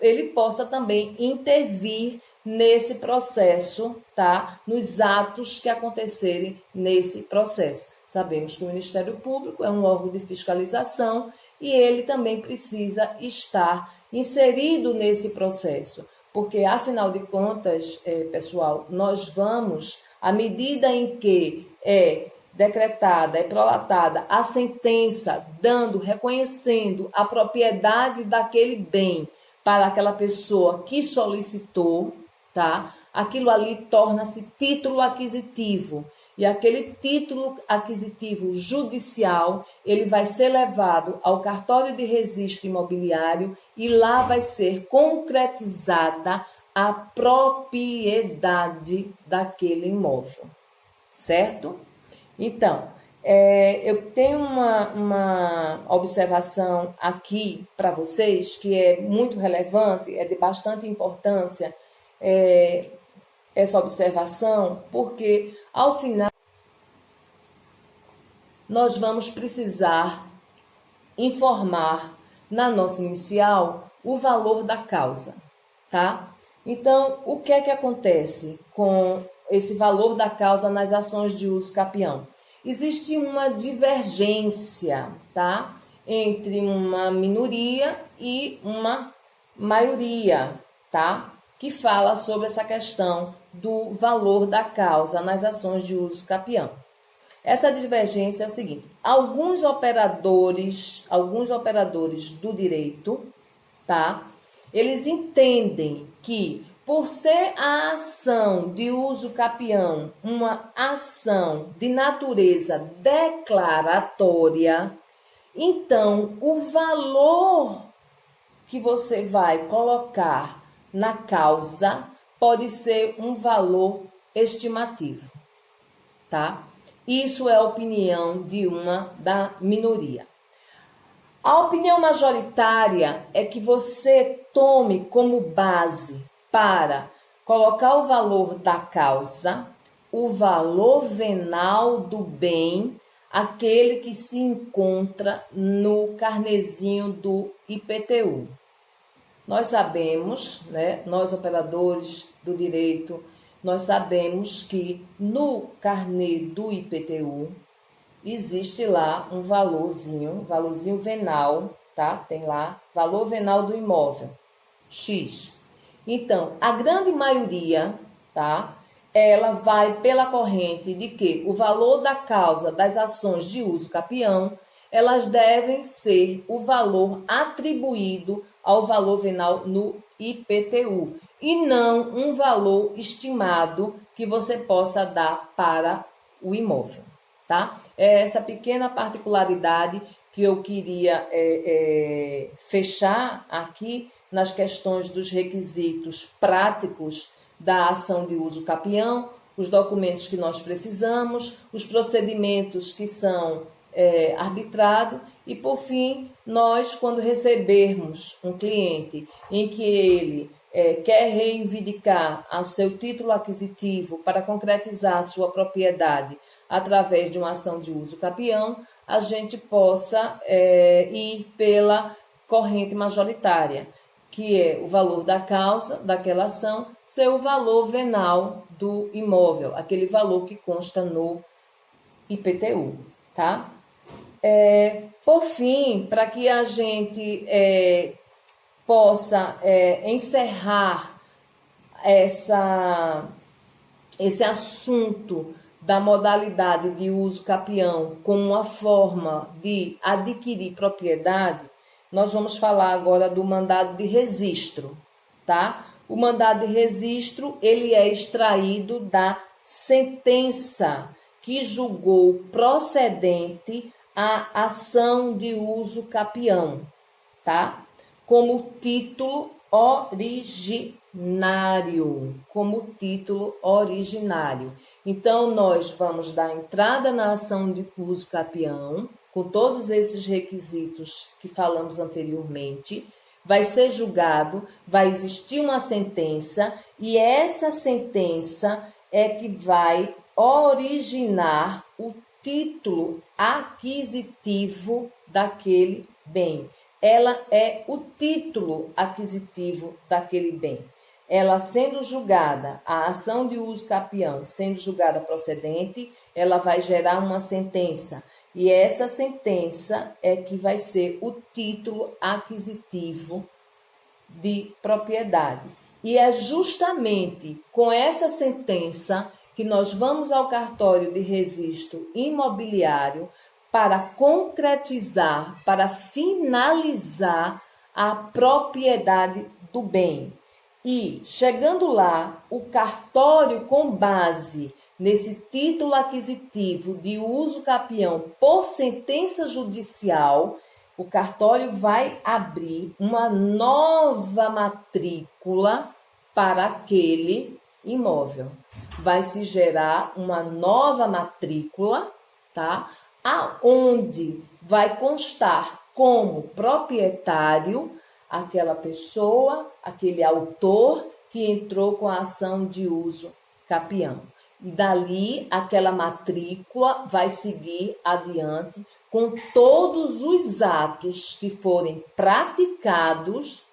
ele possa também intervir nesse processo, tá? Nos atos que acontecerem nesse processo. Sabemos que o Ministério Público é um órgão de fiscalização e ele também precisa estar inserido nesse processo, porque, afinal de contas, pessoal, nós vamos, à medida em que é decretada, é prolatada a sentença, reconhecendo a propriedade daquele bem para aquela pessoa que solicitou, tá? Aquilo ali torna-se título aquisitivo. E aquele título aquisitivo judicial, ele vai ser levado ao cartório de registro imobiliário e lá vai ser concretizada a propriedade daquele imóvel, certo? Então, eu tenho uma observação aqui para vocês que é muito relevante, é de bastante importância, essa observação, porque ao final nós vamos precisar informar na nossa inicial o valor da causa, tá? Então, o que é que acontece com esse valor da causa nas ações de uso capião? Existe uma divergência, tá? Entre uma minoria e uma maioria, tá? Que fala sobre essa questão do valor da causa nas ações de uso capião. Essa divergência é o seguinte: alguns operadores do direito, tá? Eles entendem que, por ser a ação de uso capião uma ação de natureza declaratória, então o valor que você vai colocar na causa pode ser um valor estimativo, tá? Isso é a opinião da minoria. A opinião majoritária é que você tome como base para colocar o valor da causa, o valor venal do bem, aquele que se encontra no carnezinho do IPTU. Nós sabemos, né, nós operadores do direito, nós sabemos que no carnê do IPTU existe lá um valorzinho venal, tá? Tem lá valor venal do imóvel, X. Então, a grande maioria, tá? Ela vai pela corrente de que o valor da causa das ações de uso capião, elas devem ser o valor atribuído ao valor venal no IPTU e não um valor estimado que você possa dar para o imóvel, tá? É essa pequena particularidade que eu queria fechar aqui nas questões dos requisitos práticos da ação de uso capião, os documentos que nós precisamos, os procedimentos que são arbitrados e, por fim, nós, quando recebermos um cliente em que ele quer reivindicar o seu título aquisitivo para concretizar a sua propriedade através de uma ação de uso capião, a gente possa ir pela corrente majoritária, que é o valor da causa daquela ação ser o valor venal do imóvel, aquele valor que consta no IPTU, tá? Por fim, para que a gente possa encerrar esse assunto da modalidade de uso capião como uma forma de adquirir propriedade, nós vamos falar agora do mandado de registro, tá? O mandado de registro, ele é extraído da sentença que julgou procedente a ação de uso capião, tá? Como título originário, Então, nós vamos dar entrada na ação de uso capião, com todos esses requisitos que falamos anteriormente, vai ser julgado, vai existir uma sentença, e essa sentença é que vai originar o título aquisitivo daquele bem. Ela é o título aquisitivo daquele bem. Ela sendo julgada, a ação de uso capião sendo julgada procedente, ela vai gerar uma sentença. E essa sentença é que vai ser o título aquisitivo de propriedade. E é justamente com essa sentença que nós vamos ao cartório de registro imobiliário para concretizar, para finalizar a propriedade do bem. E, chegando lá, o cartório, com base nesse título aquisitivo de uso capião por sentença judicial, o cartório vai abrir uma nova matrícula para aquele imóvel. Vai se gerar uma nova matrícula, tá? Aonde vai constar como proprietário aquela pessoa, aquele autor que entrou com a ação de uso capião. E dali, aquela matrícula vai seguir adiante com todos os atos que forem praticados,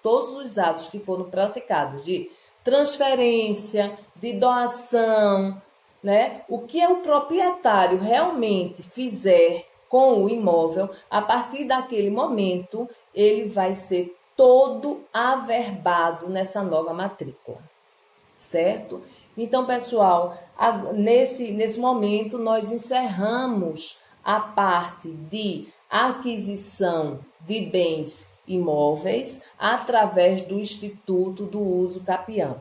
de transferência, de doação, né? O que o proprietário realmente fizer com o imóvel, a partir daquele momento, ele vai ser todo averbado nessa nova matrícula, certo? Então, pessoal, nesse momento nós encerramos a parte de aquisição de bens imóveis através do Instituto do Uso Capião.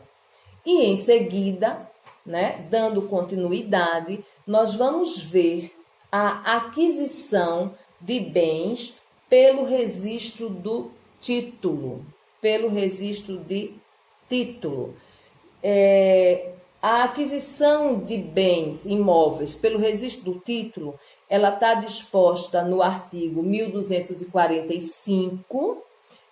E em seguida, né, dando continuidade, nós vamos ver a aquisição de bens pelo registro do título, A aquisição de bens imóveis pelo registro do título, ela está disposta no artigo 1245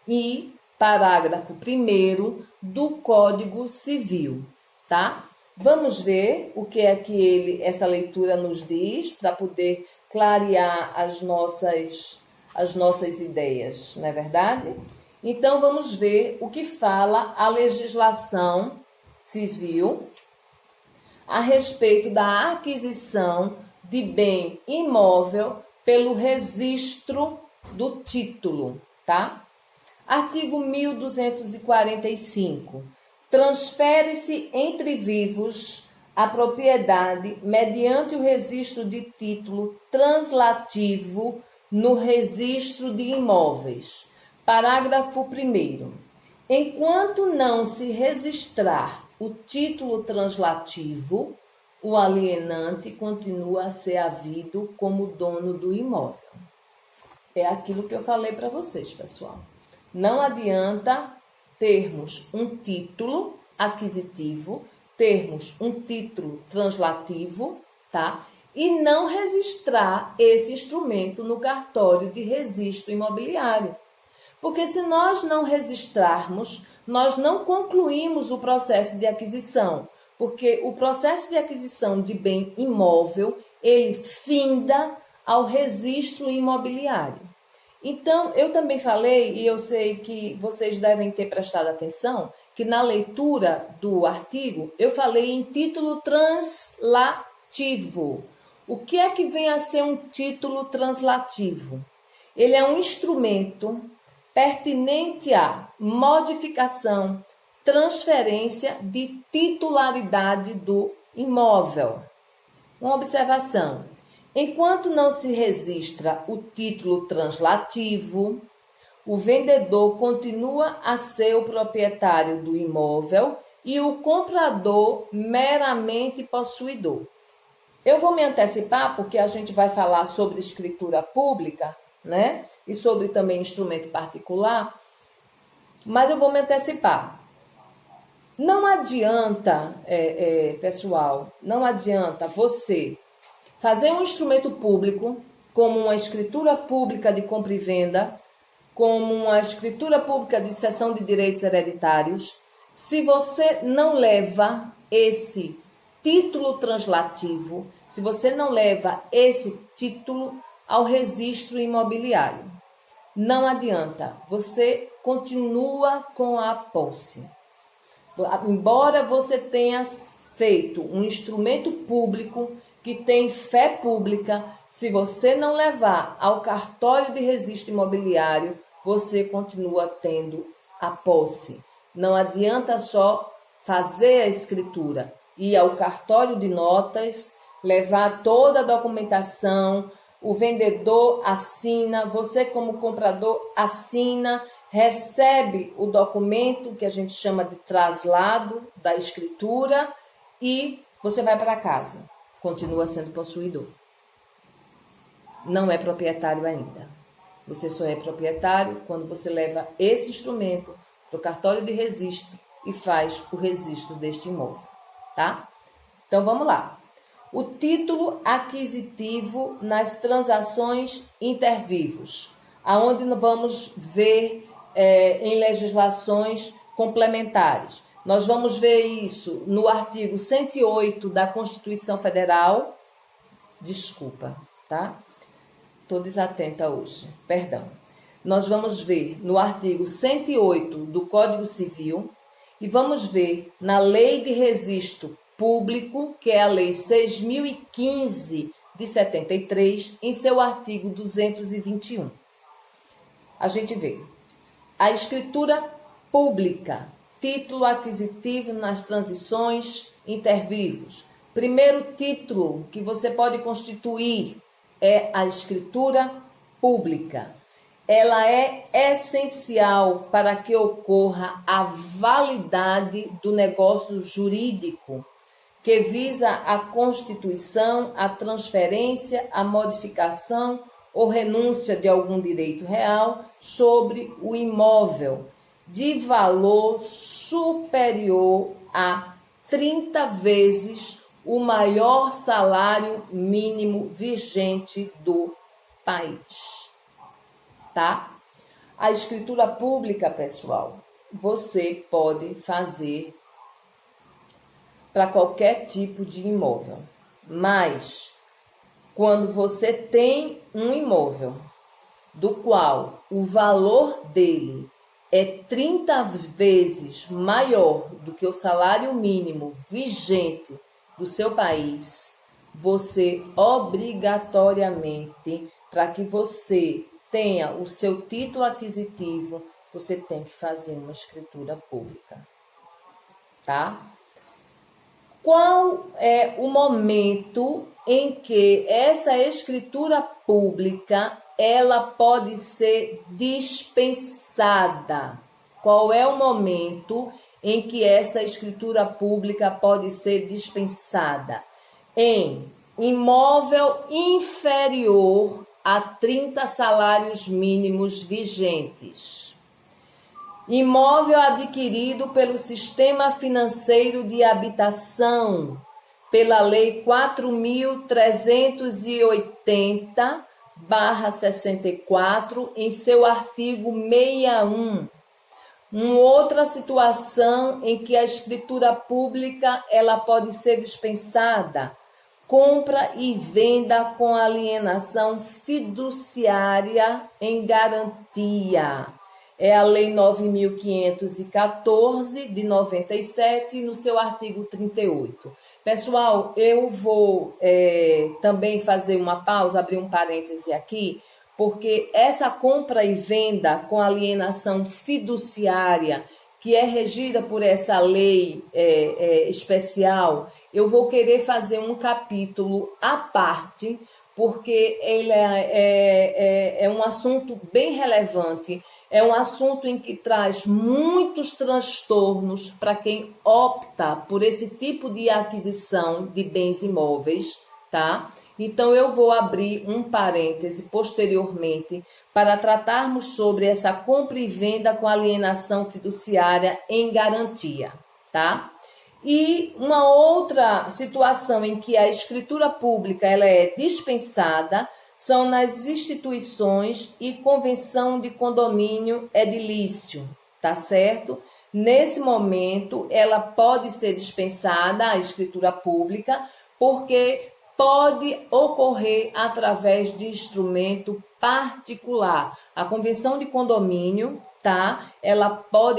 e parágrafo 1º do Código Civil, tá? Vamos ver o que é que essa leitura nos diz para poder clarear as nossas ideias, não é verdade? Então, vamos ver o que fala a legislação civil a respeito da aquisição de bem imóvel pelo registro do título, tá? Artigo 1245. Transfere-se entre vivos a propriedade mediante o registro de título translativo no registro de imóveis. Parágrafo 1º. Enquanto não se registrar o título translativo, o alienante continua a ser havido como dono do imóvel. É aquilo que eu falei para vocês, pessoal. Não adianta termos um título aquisitivo, termos um título translativo, tá? E não registrar esse instrumento no cartório de registro imobiliário. Porque se nós não registrarmos, nós não concluímos o processo de aquisição, porque o processo de aquisição de bem imóvel, ele finda ao registro imobiliário. Então, eu também falei, e eu sei que vocês devem ter prestado atenção, que na leitura do artigo, eu falei em título translativo. O que é que vem a ser um título translativo? Ele é um instrumento pertinente à modificação, transferência de titularidade do imóvel. Uma observação. Enquanto não se registra o título translativo, o vendedor continua a ser o proprietário do imóvel e o comprador meramente possuidor. Eu vou me antecipar porque a gente vai falar sobre escritura pública, né? E sobre também instrumento particular, mas eu vou me antecipar. Não adianta, pessoal, não adianta você fazer um instrumento público, como uma escritura pública de compra e venda, como uma escritura pública de cessão de direitos hereditários, se você não leva esse título translativo, se você não leva esse título ao registro imobiliário. Não adianta, você continua com a posse. Embora você tenha feito um instrumento público que tem fé pública, se você não levar ao cartório de registro imobiliário, você continua tendo a posse. Não adianta só fazer a escritura, ir ao cartório de notas, levar toda a documentação, o vendedor assina, você como comprador assina, recebe o documento que a gente chama de traslado da escritura e você vai para casa. Continua sendo possuidor. Não é proprietário ainda. Você só é proprietário quando você leva esse instrumento para o cartório de registro e faz o registro deste imóvel, tá? Então vamos lá. O título aquisitivo nas transações intervivos, aonde vamos ver em legislações complementares. Nós vamos ver isso no artigo 108 da Constituição Federal. Desculpa, tá? Estou desatenta hoje, perdão. Nós vamos ver no artigo 108 do Código Civil e vamos ver na Lei de Registro Público, que é a Lei 6.015 de 73, em seu artigo 221. A gente vê a escritura pública, título aquisitivo nas transições intervivos. Primeiro título que você pode constituir é a escritura pública. Ela é essencial para que ocorra a validade do negócio jurídico, que visa a constituição, a transferência, a modificação ou renúncia de algum direito real sobre o imóvel, de valor superior a 30 vezes o maior salário mínimo vigente do país, tá? A escritura pública, pessoal, você pode fazer para qualquer tipo de imóvel, mas quando você tem um imóvel do qual o valor dele é 30 vezes maior do que o salário mínimo vigente do seu país, você obrigatoriamente, para que você tenha o seu título aquisitivo, você tem que fazer uma escritura pública, tá? Qual é o momento em que essa escritura pública ela pode ser dispensada? Qual é o momento em que essa escritura pública pode ser dispensada? Em imóvel inferior a 30 salários mínimos vigentes. Imóvel adquirido pelo Sistema Financeiro de Habitação, pela Lei 4.380/64, em seu artigo 61. Uma outra situação em que a escritura pública ela pode ser dispensada: compra e venda com alienação fiduciária em garantia. É a Lei 9.514 de 97, no seu artigo 38. Pessoal, eu vou também fazer uma pausa, abrir um parêntese aqui, porque essa compra e venda com alienação fiduciária, que é regida por essa lei especial, eu vou querer fazer um capítulo à parte, porque ele é um assunto bem relevante. É um assunto em que traz muitos transtornos para quem opta por esse tipo de aquisição de bens imóveis, tá? Então, eu vou abrir um parêntese posteriormente para tratarmos sobre essa compra e venda com alienação fiduciária em garantia, tá? E uma outra situação em que a escritura pública ela é dispensada são nas instituições e convenção de condomínio edilício, tá certo? Nesse momento, ela pode ser dispensada, a escritura pública, porque pode ocorrer através de instrumento particular. A convenção de condomínio, tá?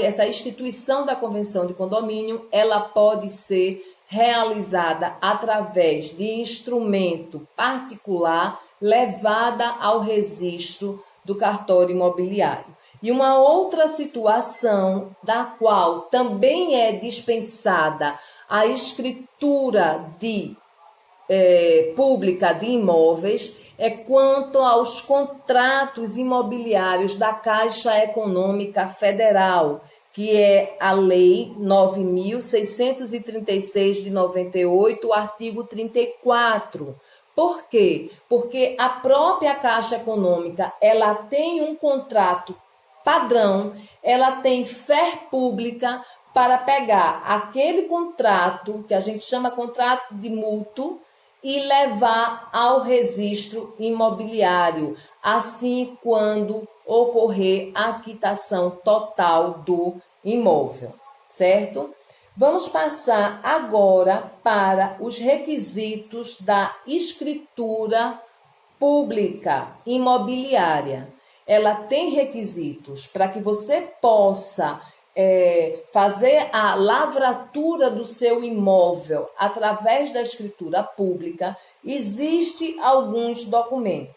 Essa instituição da convenção de condomínio, ela pode ser realizada através de instrumento particular levada ao registro do cartório imobiliário. E uma outra situação da qual também é dispensada a escritura pública de imóveis é quanto aos contratos imobiliários da Caixa Econômica Federal, que é a Lei 9.636 de 98, o artigo 34. Por quê? Porque a própria Caixa Econômica, ela tem um contrato padrão, ela tem fé pública para pegar aquele contrato, que a gente chama contrato de mútuo, e levar ao registro imobiliário, assim quando ocorrer a quitação total do imóvel, certo? Vamos passar agora para os requisitos da escritura pública imobiliária. Ela tem requisitos para que você possa fazer a lavratura do seu imóvel através da escritura pública. Existem alguns documentos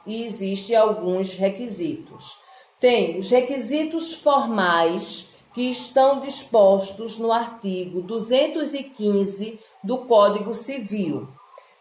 e existem alguns requisitos. Tem os requisitos formais que estão dispostos no artigo 215 do Código Civil.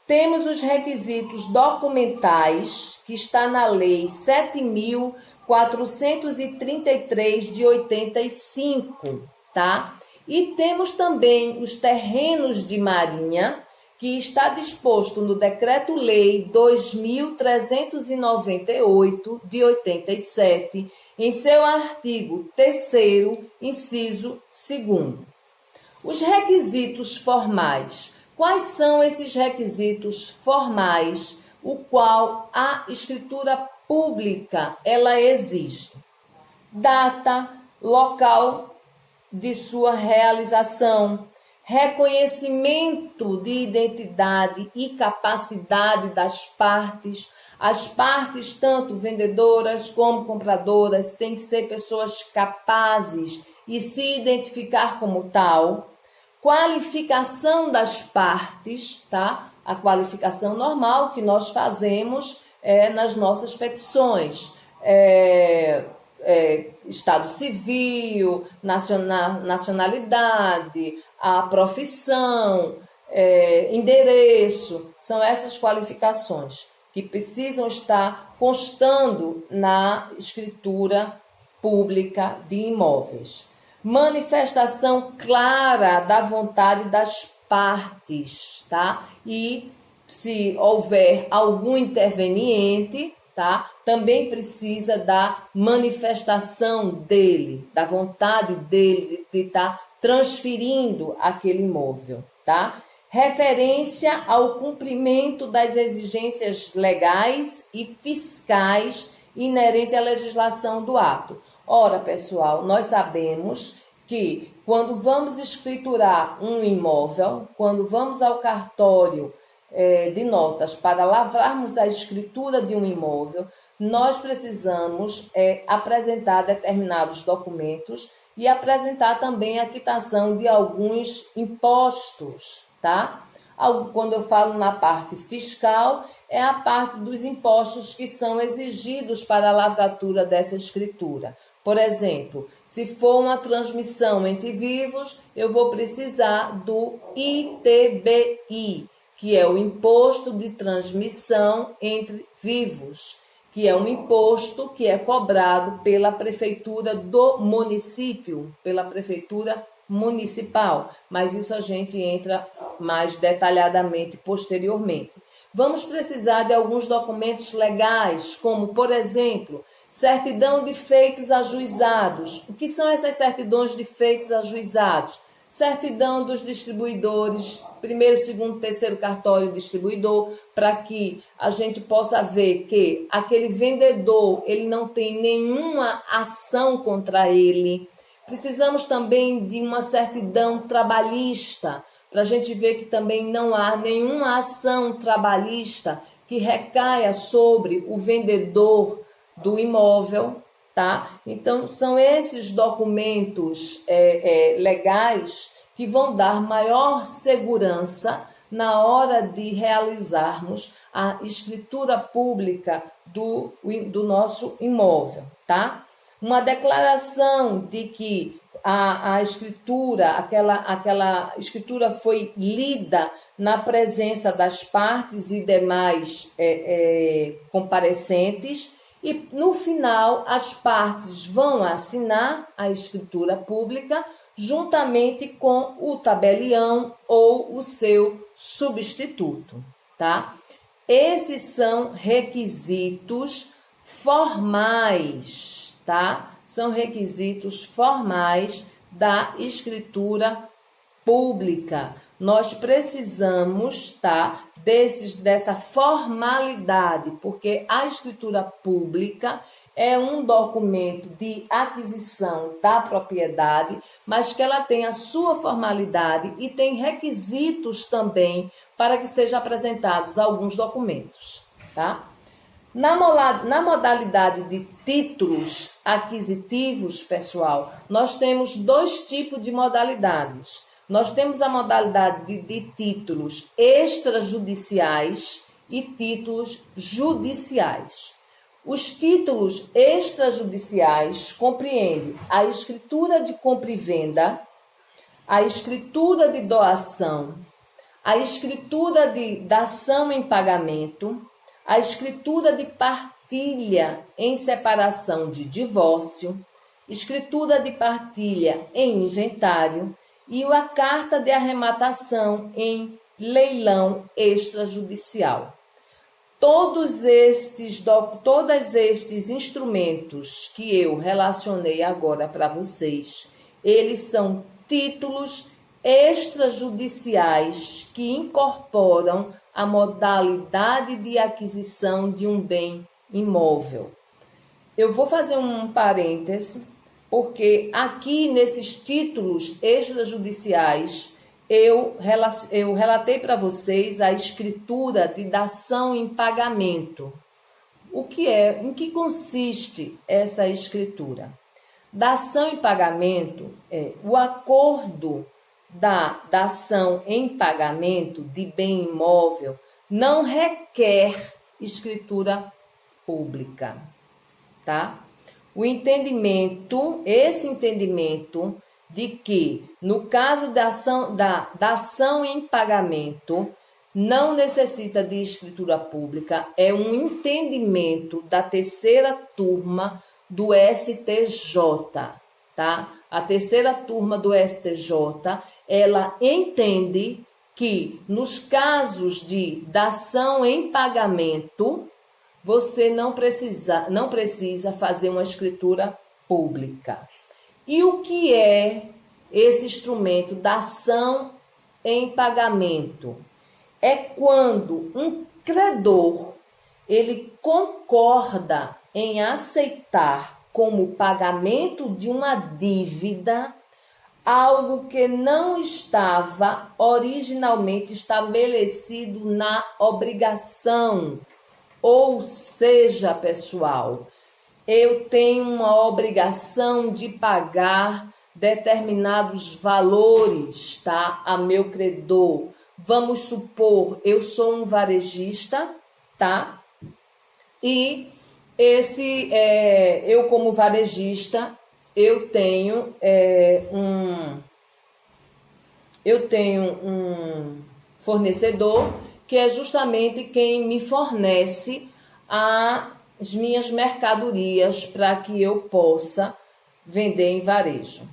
Temos os requisitos documentais, que está na Lei 7.433 de 85, tá? E temos também os terrenos de marinha, que está disposto no Decreto-Lei 2.398 de 87, em seu artigo 3º, inciso 2º. Os requisitos formais. Quais são esses requisitos formais, o qual a escritura pública ela exige? Data, local de sua realização, reconhecimento de identidade e capacidade das partes. As partes, tanto vendedoras como compradoras, têm que ser pessoas capazes e se identificar como tal. Qualificação das partes, tá? A qualificação normal que nós fazemos nas nossas petições. Estado civil, nacionalidade, a profissão, endereço. São essas qualificações que precisam estar constando na escritura pública de imóveis. Manifestação clara da vontade das partes, tá? E se houver algum interveniente, tá? Também precisa da manifestação dele, da vontade dele de estar transferindo aquele imóvel, tá? Referência ao cumprimento das exigências legais e fiscais inerentes à legislação do ato. Ora, pessoal, nós sabemos que quando vamos escriturar um imóvel, quando vamos ao cartório de notas para lavrarmos a escritura de um imóvel, nós precisamos apresentar determinados documentos e apresentar também a quitação de alguns impostos, tá? Quando eu falo na parte fiscal, é a parte dos impostos que são exigidos para a lavratura dessa escritura. Por exemplo, se for uma transmissão entre vivos, eu vou precisar do ITBI, que é o Imposto de Transmissão entre Vivos, que é um imposto que é cobrado pela prefeitura do município, pela prefeitura municipal, mas isso a gente entra mais detalhadamente posteriormente. Vamos precisar de alguns documentos legais, como, por exemplo, certidão de feitos ajuizados. O que são essas certidões de feitos ajuizados? certidão dos distribuidores, primeiro, segundo, terceiro cartório distribuidor, para que a gente possa ver que aquele vendedor, ele não tem nenhuma ação contra ele. Precisamos também de uma certidão trabalhista, para a gente ver que também não há nenhuma ação trabalhista que recaia sobre o vendedor do imóvel, tá? Então, são esses documentos legais que vão dar maior segurança na hora de realizarmos a escritura pública do nosso imóvel, tá? Uma declaração de que a escritura, aquela escritura foi lida na presença das partes e demais comparecentes, e no final as partes vão assinar a escritura pública juntamente com o tabelião ou o seu substituto, tá? Esses são requisitos formais, tá? São requisitos formais da escritura pública. Nós precisamos, tá, dessa formalidade, porque a escritura pública é um documento de aquisição da propriedade, mas que ela tem a sua formalidade e tem requisitos também para que sejam apresentados alguns documentos, tá? Na modalidade de títulos aquisitivos, pessoal, nós temos dois tipos de modalidades. Nós temos a modalidade de títulos extrajudiciais e títulos judiciais. Os títulos extrajudiciais compreendem a escritura de compra e venda, a escritura de doação, a escritura de dação em pagamento, a escritura de partilha em separação de divórcio, escritura de partilha em inventário e a carta de arrematação em leilão extrajudicial. Todos estes instrumentos que eu relacionei agora para vocês, eles são títulos extrajudiciais que incorporam a modalidade de aquisição de um bem imóvel. Eu vou fazer um parêntese, porque aqui nesses títulos extrajudiciais eu relatei para vocês a escritura de dação em pagamento. Em que consiste essa escritura? Dação em pagamento é o acordo da dação em pagamento de bem imóvel não requer escritura pública, tá? Esse entendimento de que, no caso da ação em pagamento, não necessita de escritura pública, é um entendimento da terceira turma do STJ, tá? A terceira turma do STJ, ela entende que, nos casos de dação em pagamento, você não precisa fazer uma escritura pública. E o que é esse instrumento da ação em pagamento? É quando um credor ele concorda em aceitar como pagamento de uma dívida algo que não estava originalmente estabelecido na obrigação. Ou seja, pessoal, eu tenho uma obrigação de pagar determinados valores, tá, a meu credor. Vamos supor, eu sou um varejista, tá? E eu como varejista, eu tenho um fornecedor que é justamente quem me fornece as minhas mercadorias para que eu possa vender em varejo.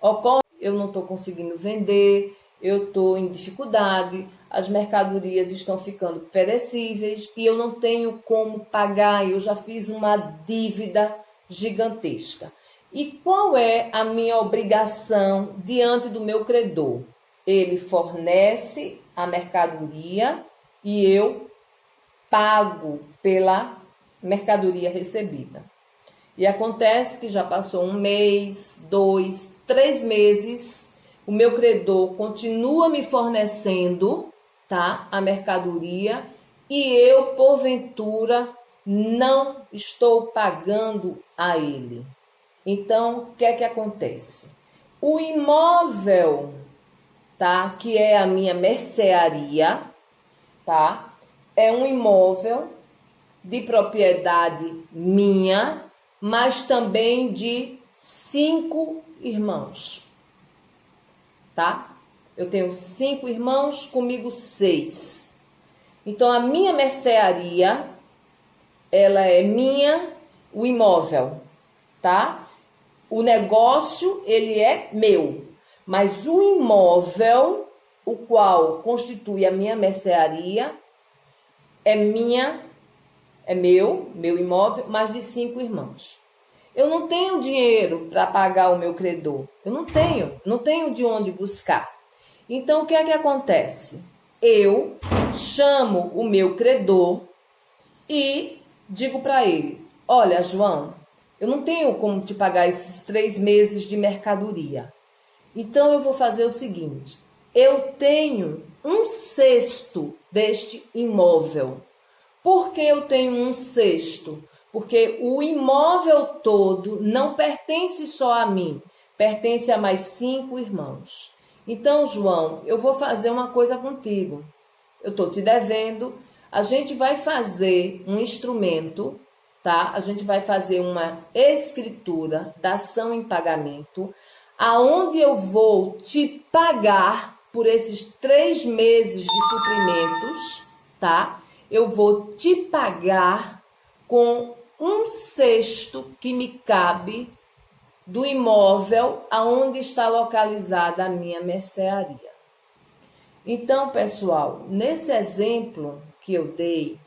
Ocorre, eu não estou conseguindo vender, eu estou em dificuldade, as mercadorias estão ficando perecíveis e eu não tenho como pagar, eu já fiz uma dívida gigantesca. E qual é a minha obrigação diante do meu credor? Ele fornece a mercadoria e eu pago pela mercadoria recebida. E acontece que já passou 1 mês, 2, 3 meses, o meu credor continua me fornecendo, tá, a mercadoria e eu, porventura, não estou pagando a ele. Então, o que é que acontece? O imóvel, tá, que é a minha mercearia, tá, é um imóvel de propriedade minha, mas também de 5 irmãos, tá? Eu tenho 5 irmãos, comigo 6. Então, a minha mercearia, ela é minha, o imóvel, tá? O negócio, ele é meu, mas o imóvel, o qual constitui a minha mercearia, é meu imóvel, mas de 5 irmãos. Eu não tenho dinheiro para pagar o meu credor. Eu não tenho de onde buscar. Então, o que é que acontece? Eu chamo o meu credor e digo para ele: olha, João, eu não tenho como te pagar esses 3 meses de mercadoria. Então, eu vou fazer o seguinte: eu tenho 1/6 deste imóvel. Por que eu tenho 1/6? Porque o imóvel todo não pertence só a mim, pertence a mais 5 irmãos. Então, João, eu vou fazer uma coisa contigo. Eu estou te devendo. A gente vai fazer um instrumento, tá? A gente vai fazer uma escritura, dação em pagamento, aonde eu vou te pagar por esses 3 meses de suprimentos, tá? Eu vou te pagar com 1/6 que me cabe do imóvel aonde está localizada a minha mercearia. Então, pessoal, nesse exemplo que eu dei,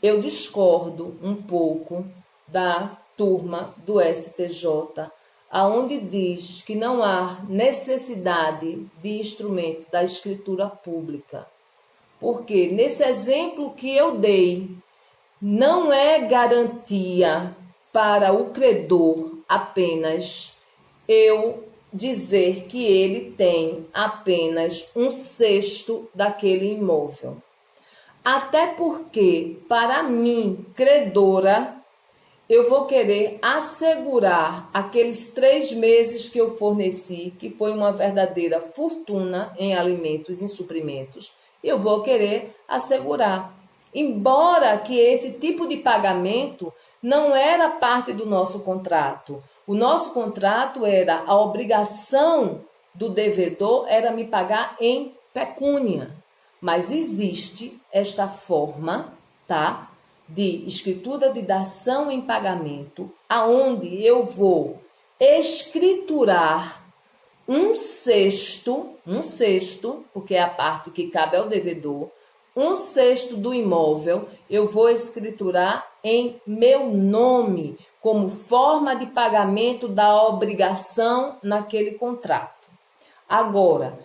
eu discordo um pouco da turma do STJ, aonde diz que não há necessidade de instrumento da escritura pública. Porque nesse exemplo que eu dei, não é garantia para o credor apenas eu dizer que ele tem apenas 1/6 daquele imóvel. Até porque, para mim, credora, eu vou querer assegurar aqueles 3 meses que eu forneci, que foi uma verdadeira fortuna em alimentos e suprimentos. Eu vou querer assegurar. Embora que esse tipo de pagamento não era parte do nosso contrato. O nosso contrato era, a obrigação do devedor era me pagar em pecúnia. Mas existe esta forma, tá, de escritura de dação em pagamento, aonde eu vou escriturar 1/6, porque é a parte que cabe ao devedor, 1/6 do imóvel, eu vou escriturar em meu nome, como forma de pagamento da obrigação naquele contrato. Agora,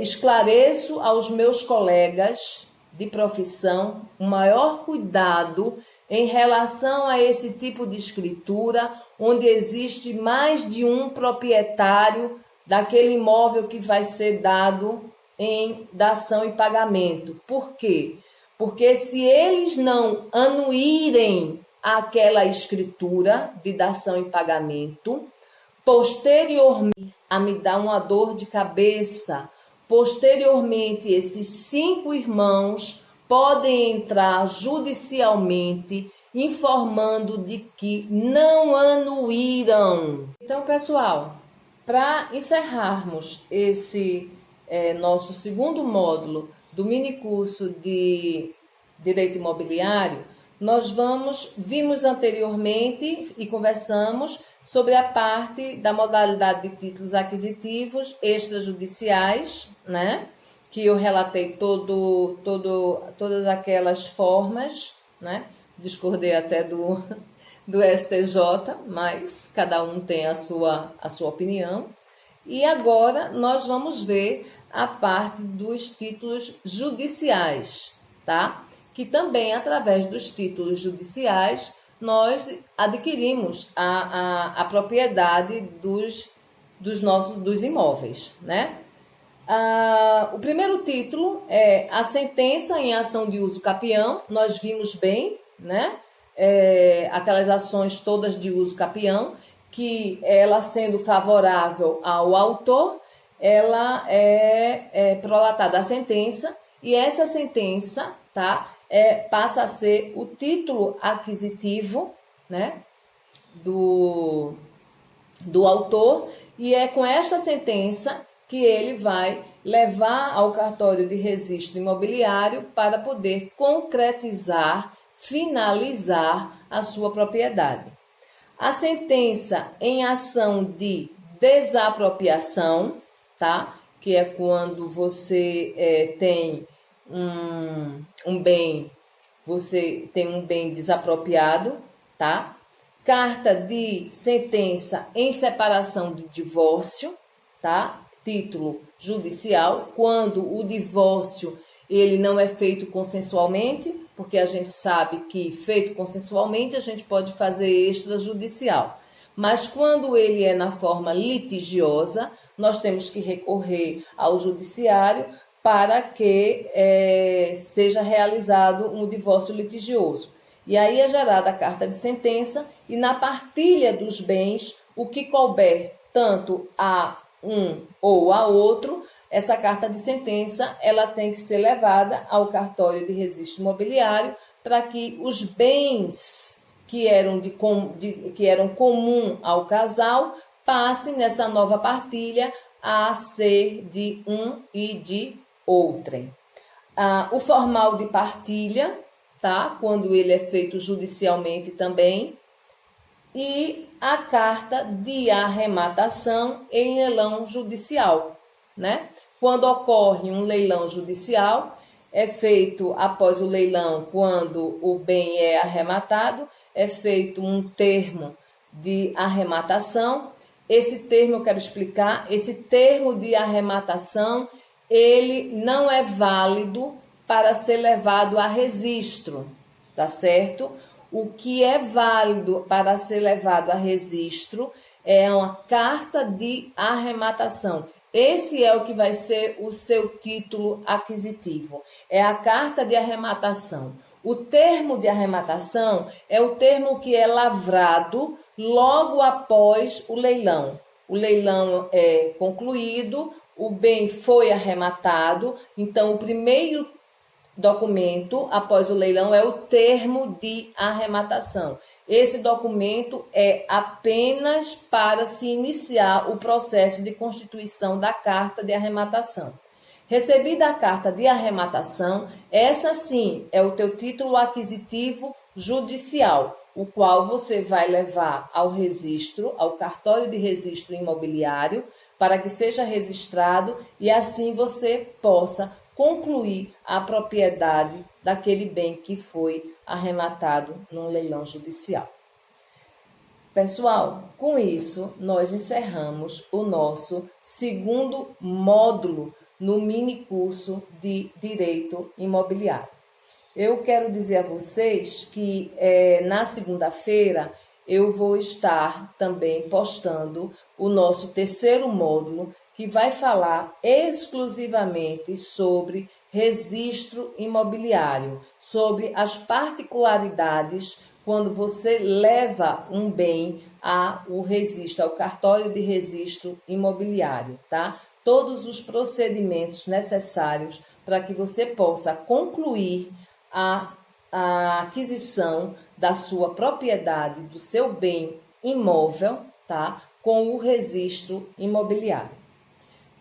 esclareço aos meus colegas de profissão o maior cuidado em relação a esse tipo de escritura, onde existe mais de um proprietário daquele imóvel que vai ser dado em dação e pagamento. Por quê? Porque se eles não anuírem aquela escritura de dação e pagamento, posteriormente a me dar uma dor de cabeça, posteriormente esses 5 irmãos podem entrar judicialmente informando de que não anuíram. Então, pessoal, para encerrarmos esse nosso segundo módulo do minicurso de Direito Imobiliário, nós vimos anteriormente e conversamos sobre a parte da modalidade de títulos aquisitivos extrajudiciais, né? Que eu relatei todas aquelas formas, né? Discordei até do STJ, mas cada um tem a sua opinião. E agora nós vamos ver a parte dos títulos judiciais, tá? Que também, através dos títulos judiciais, nós adquirimos a propriedade dos imóveis, né? O primeiro título é a sentença em ação de uso capião. Nós vimos bem, né? Aquelas ações todas de uso capião, que ela sendo favorável ao autor, ela é prolatada a sentença, e essa sentença, tá, passa a ser o título aquisitivo, né, do autor, e é com esta sentença que ele vai levar ao cartório de registro imobiliário para poder concretizar, finalizar a sua propriedade. A sentença em ação de desapropriação, tá? Que é quando você tem um bem, você tem um bem desapropriado, tá? Carta de sentença em separação de divórcio, tá? Título judicial, quando o divórcio ele não é feito consensualmente, porque a gente sabe que feito consensualmente a gente pode fazer extrajudicial. Mas quando ele é na forma litigiosa, nós temos que recorrer ao judiciário para que seja realizado um divórcio litigioso. E aí é gerada a carta de sentença, e na partilha dos bens, o que couber tanto a um ou a outro, essa carta de sentença ela tem que ser levada ao cartório de registro imobiliário para que os bens que eram comum ao casal passem nessa nova partilha a ser de um e de outrem. O formal de partilha, tá? Quando ele é feito judicialmente também, e a carta de arrematação em leilão judicial, né? Quando ocorre um leilão judicial, é feito após o leilão, quando o bem é arrematado, é feito um termo de arrematação. Esse termo eu quero explicar, esse termo de arrematação, ele não é válido para ser levado a registro, tá certo? O que é válido para ser levado a registro é uma carta de arrematação. Esse é o que vai ser o seu título aquisitivo. É a carta de arrematação. O termo de arrematação é o termo que é lavrado logo após o leilão. O leilão é concluído, o bem foi arrematado, então o primeiro documento após o leilão é o termo de arrematação. Esse documento é apenas para se iniciar o processo de constituição da carta de arrematação. Recebida a carta de arrematação, essa sim é o teu título aquisitivo judicial, o qual você vai levar ao registro, ao cartório de registro imobiliário, para que seja registrado e assim você possa concluir a propriedade daquele bem que foi arrematado num leilão judicial. Pessoal, com isso nós encerramos o nosso segundo módulo no mini curso de Direito Imobiliário. Eu quero dizer a vocês que na segunda-feira eu vou estar também postando o nosso terceiro módulo, que vai falar exclusivamente sobre registro imobiliário, sobre as particularidades quando você leva um bem ao registro, ao cartório de registro imobiliário, tá? Todos os procedimentos necessários para que você possa concluir a aquisição da sua propriedade, do seu bem imóvel, tá? Com o registro imobiliário.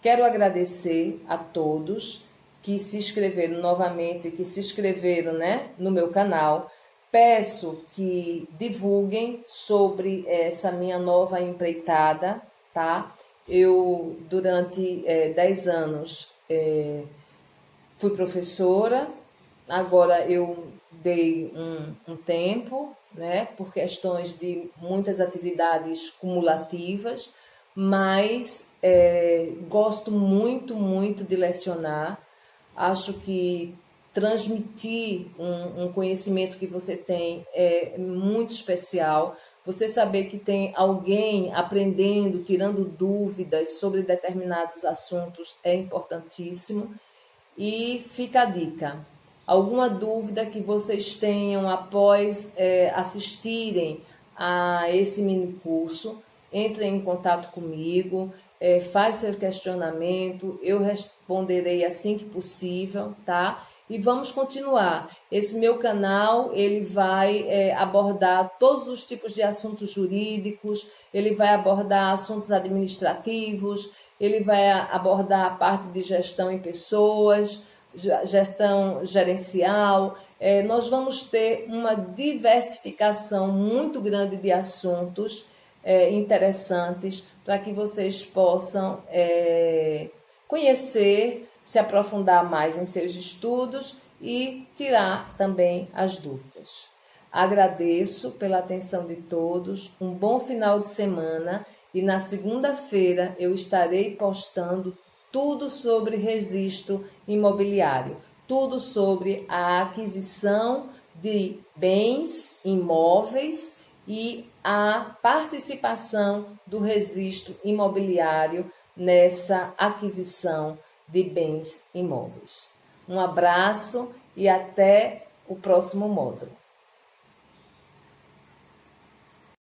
Quero agradecer a todos que se inscreveram novamente, que se inscreveram, né, no meu canal. Peço que divulguem sobre essa minha nova empreitada, tá? Eu, durante 10 anos, fui professora, Agora eu dei um tempo, né, por questões de muitas atividades cumulativas, mas gosto muito, muito de lecionar. Acho que transmitir um conhecimento que você tem é muito especial. Você saber que tem alguém aprendendo, tirando dúvidas sobre determinados assuntos é importantíssimo. E fica a dica. Alguma dúvida que vocês tenham após assistirem a esse mini curso, entrem em contato comigo, faz seu questionamento, eu responderei assim que possível, tá? E vamos continuar. Esse meu canal, ele vai abordar todos os tipos de assuntos jurídicos, ele vai abordar assuntos administrativos, ele vai abordar a parte de gestão em pessoas, gestão gerencial. Nós vamos ter uma diversificação muito grande de assuntos interessantes para que vocês possam conhecer, se aprofundar mais em seus estudos e tirar também as dúvidas. Agradeço pela atenção de todos, um bom final de semana e na segunda-feira eu estarei postando tudo sobre registro imobiliário, tudo sobre a aquisição de bens imóveis e a participação do registro imobiliário nessa aquisição de bens imóveis. Um abraço e até o próximo módulo.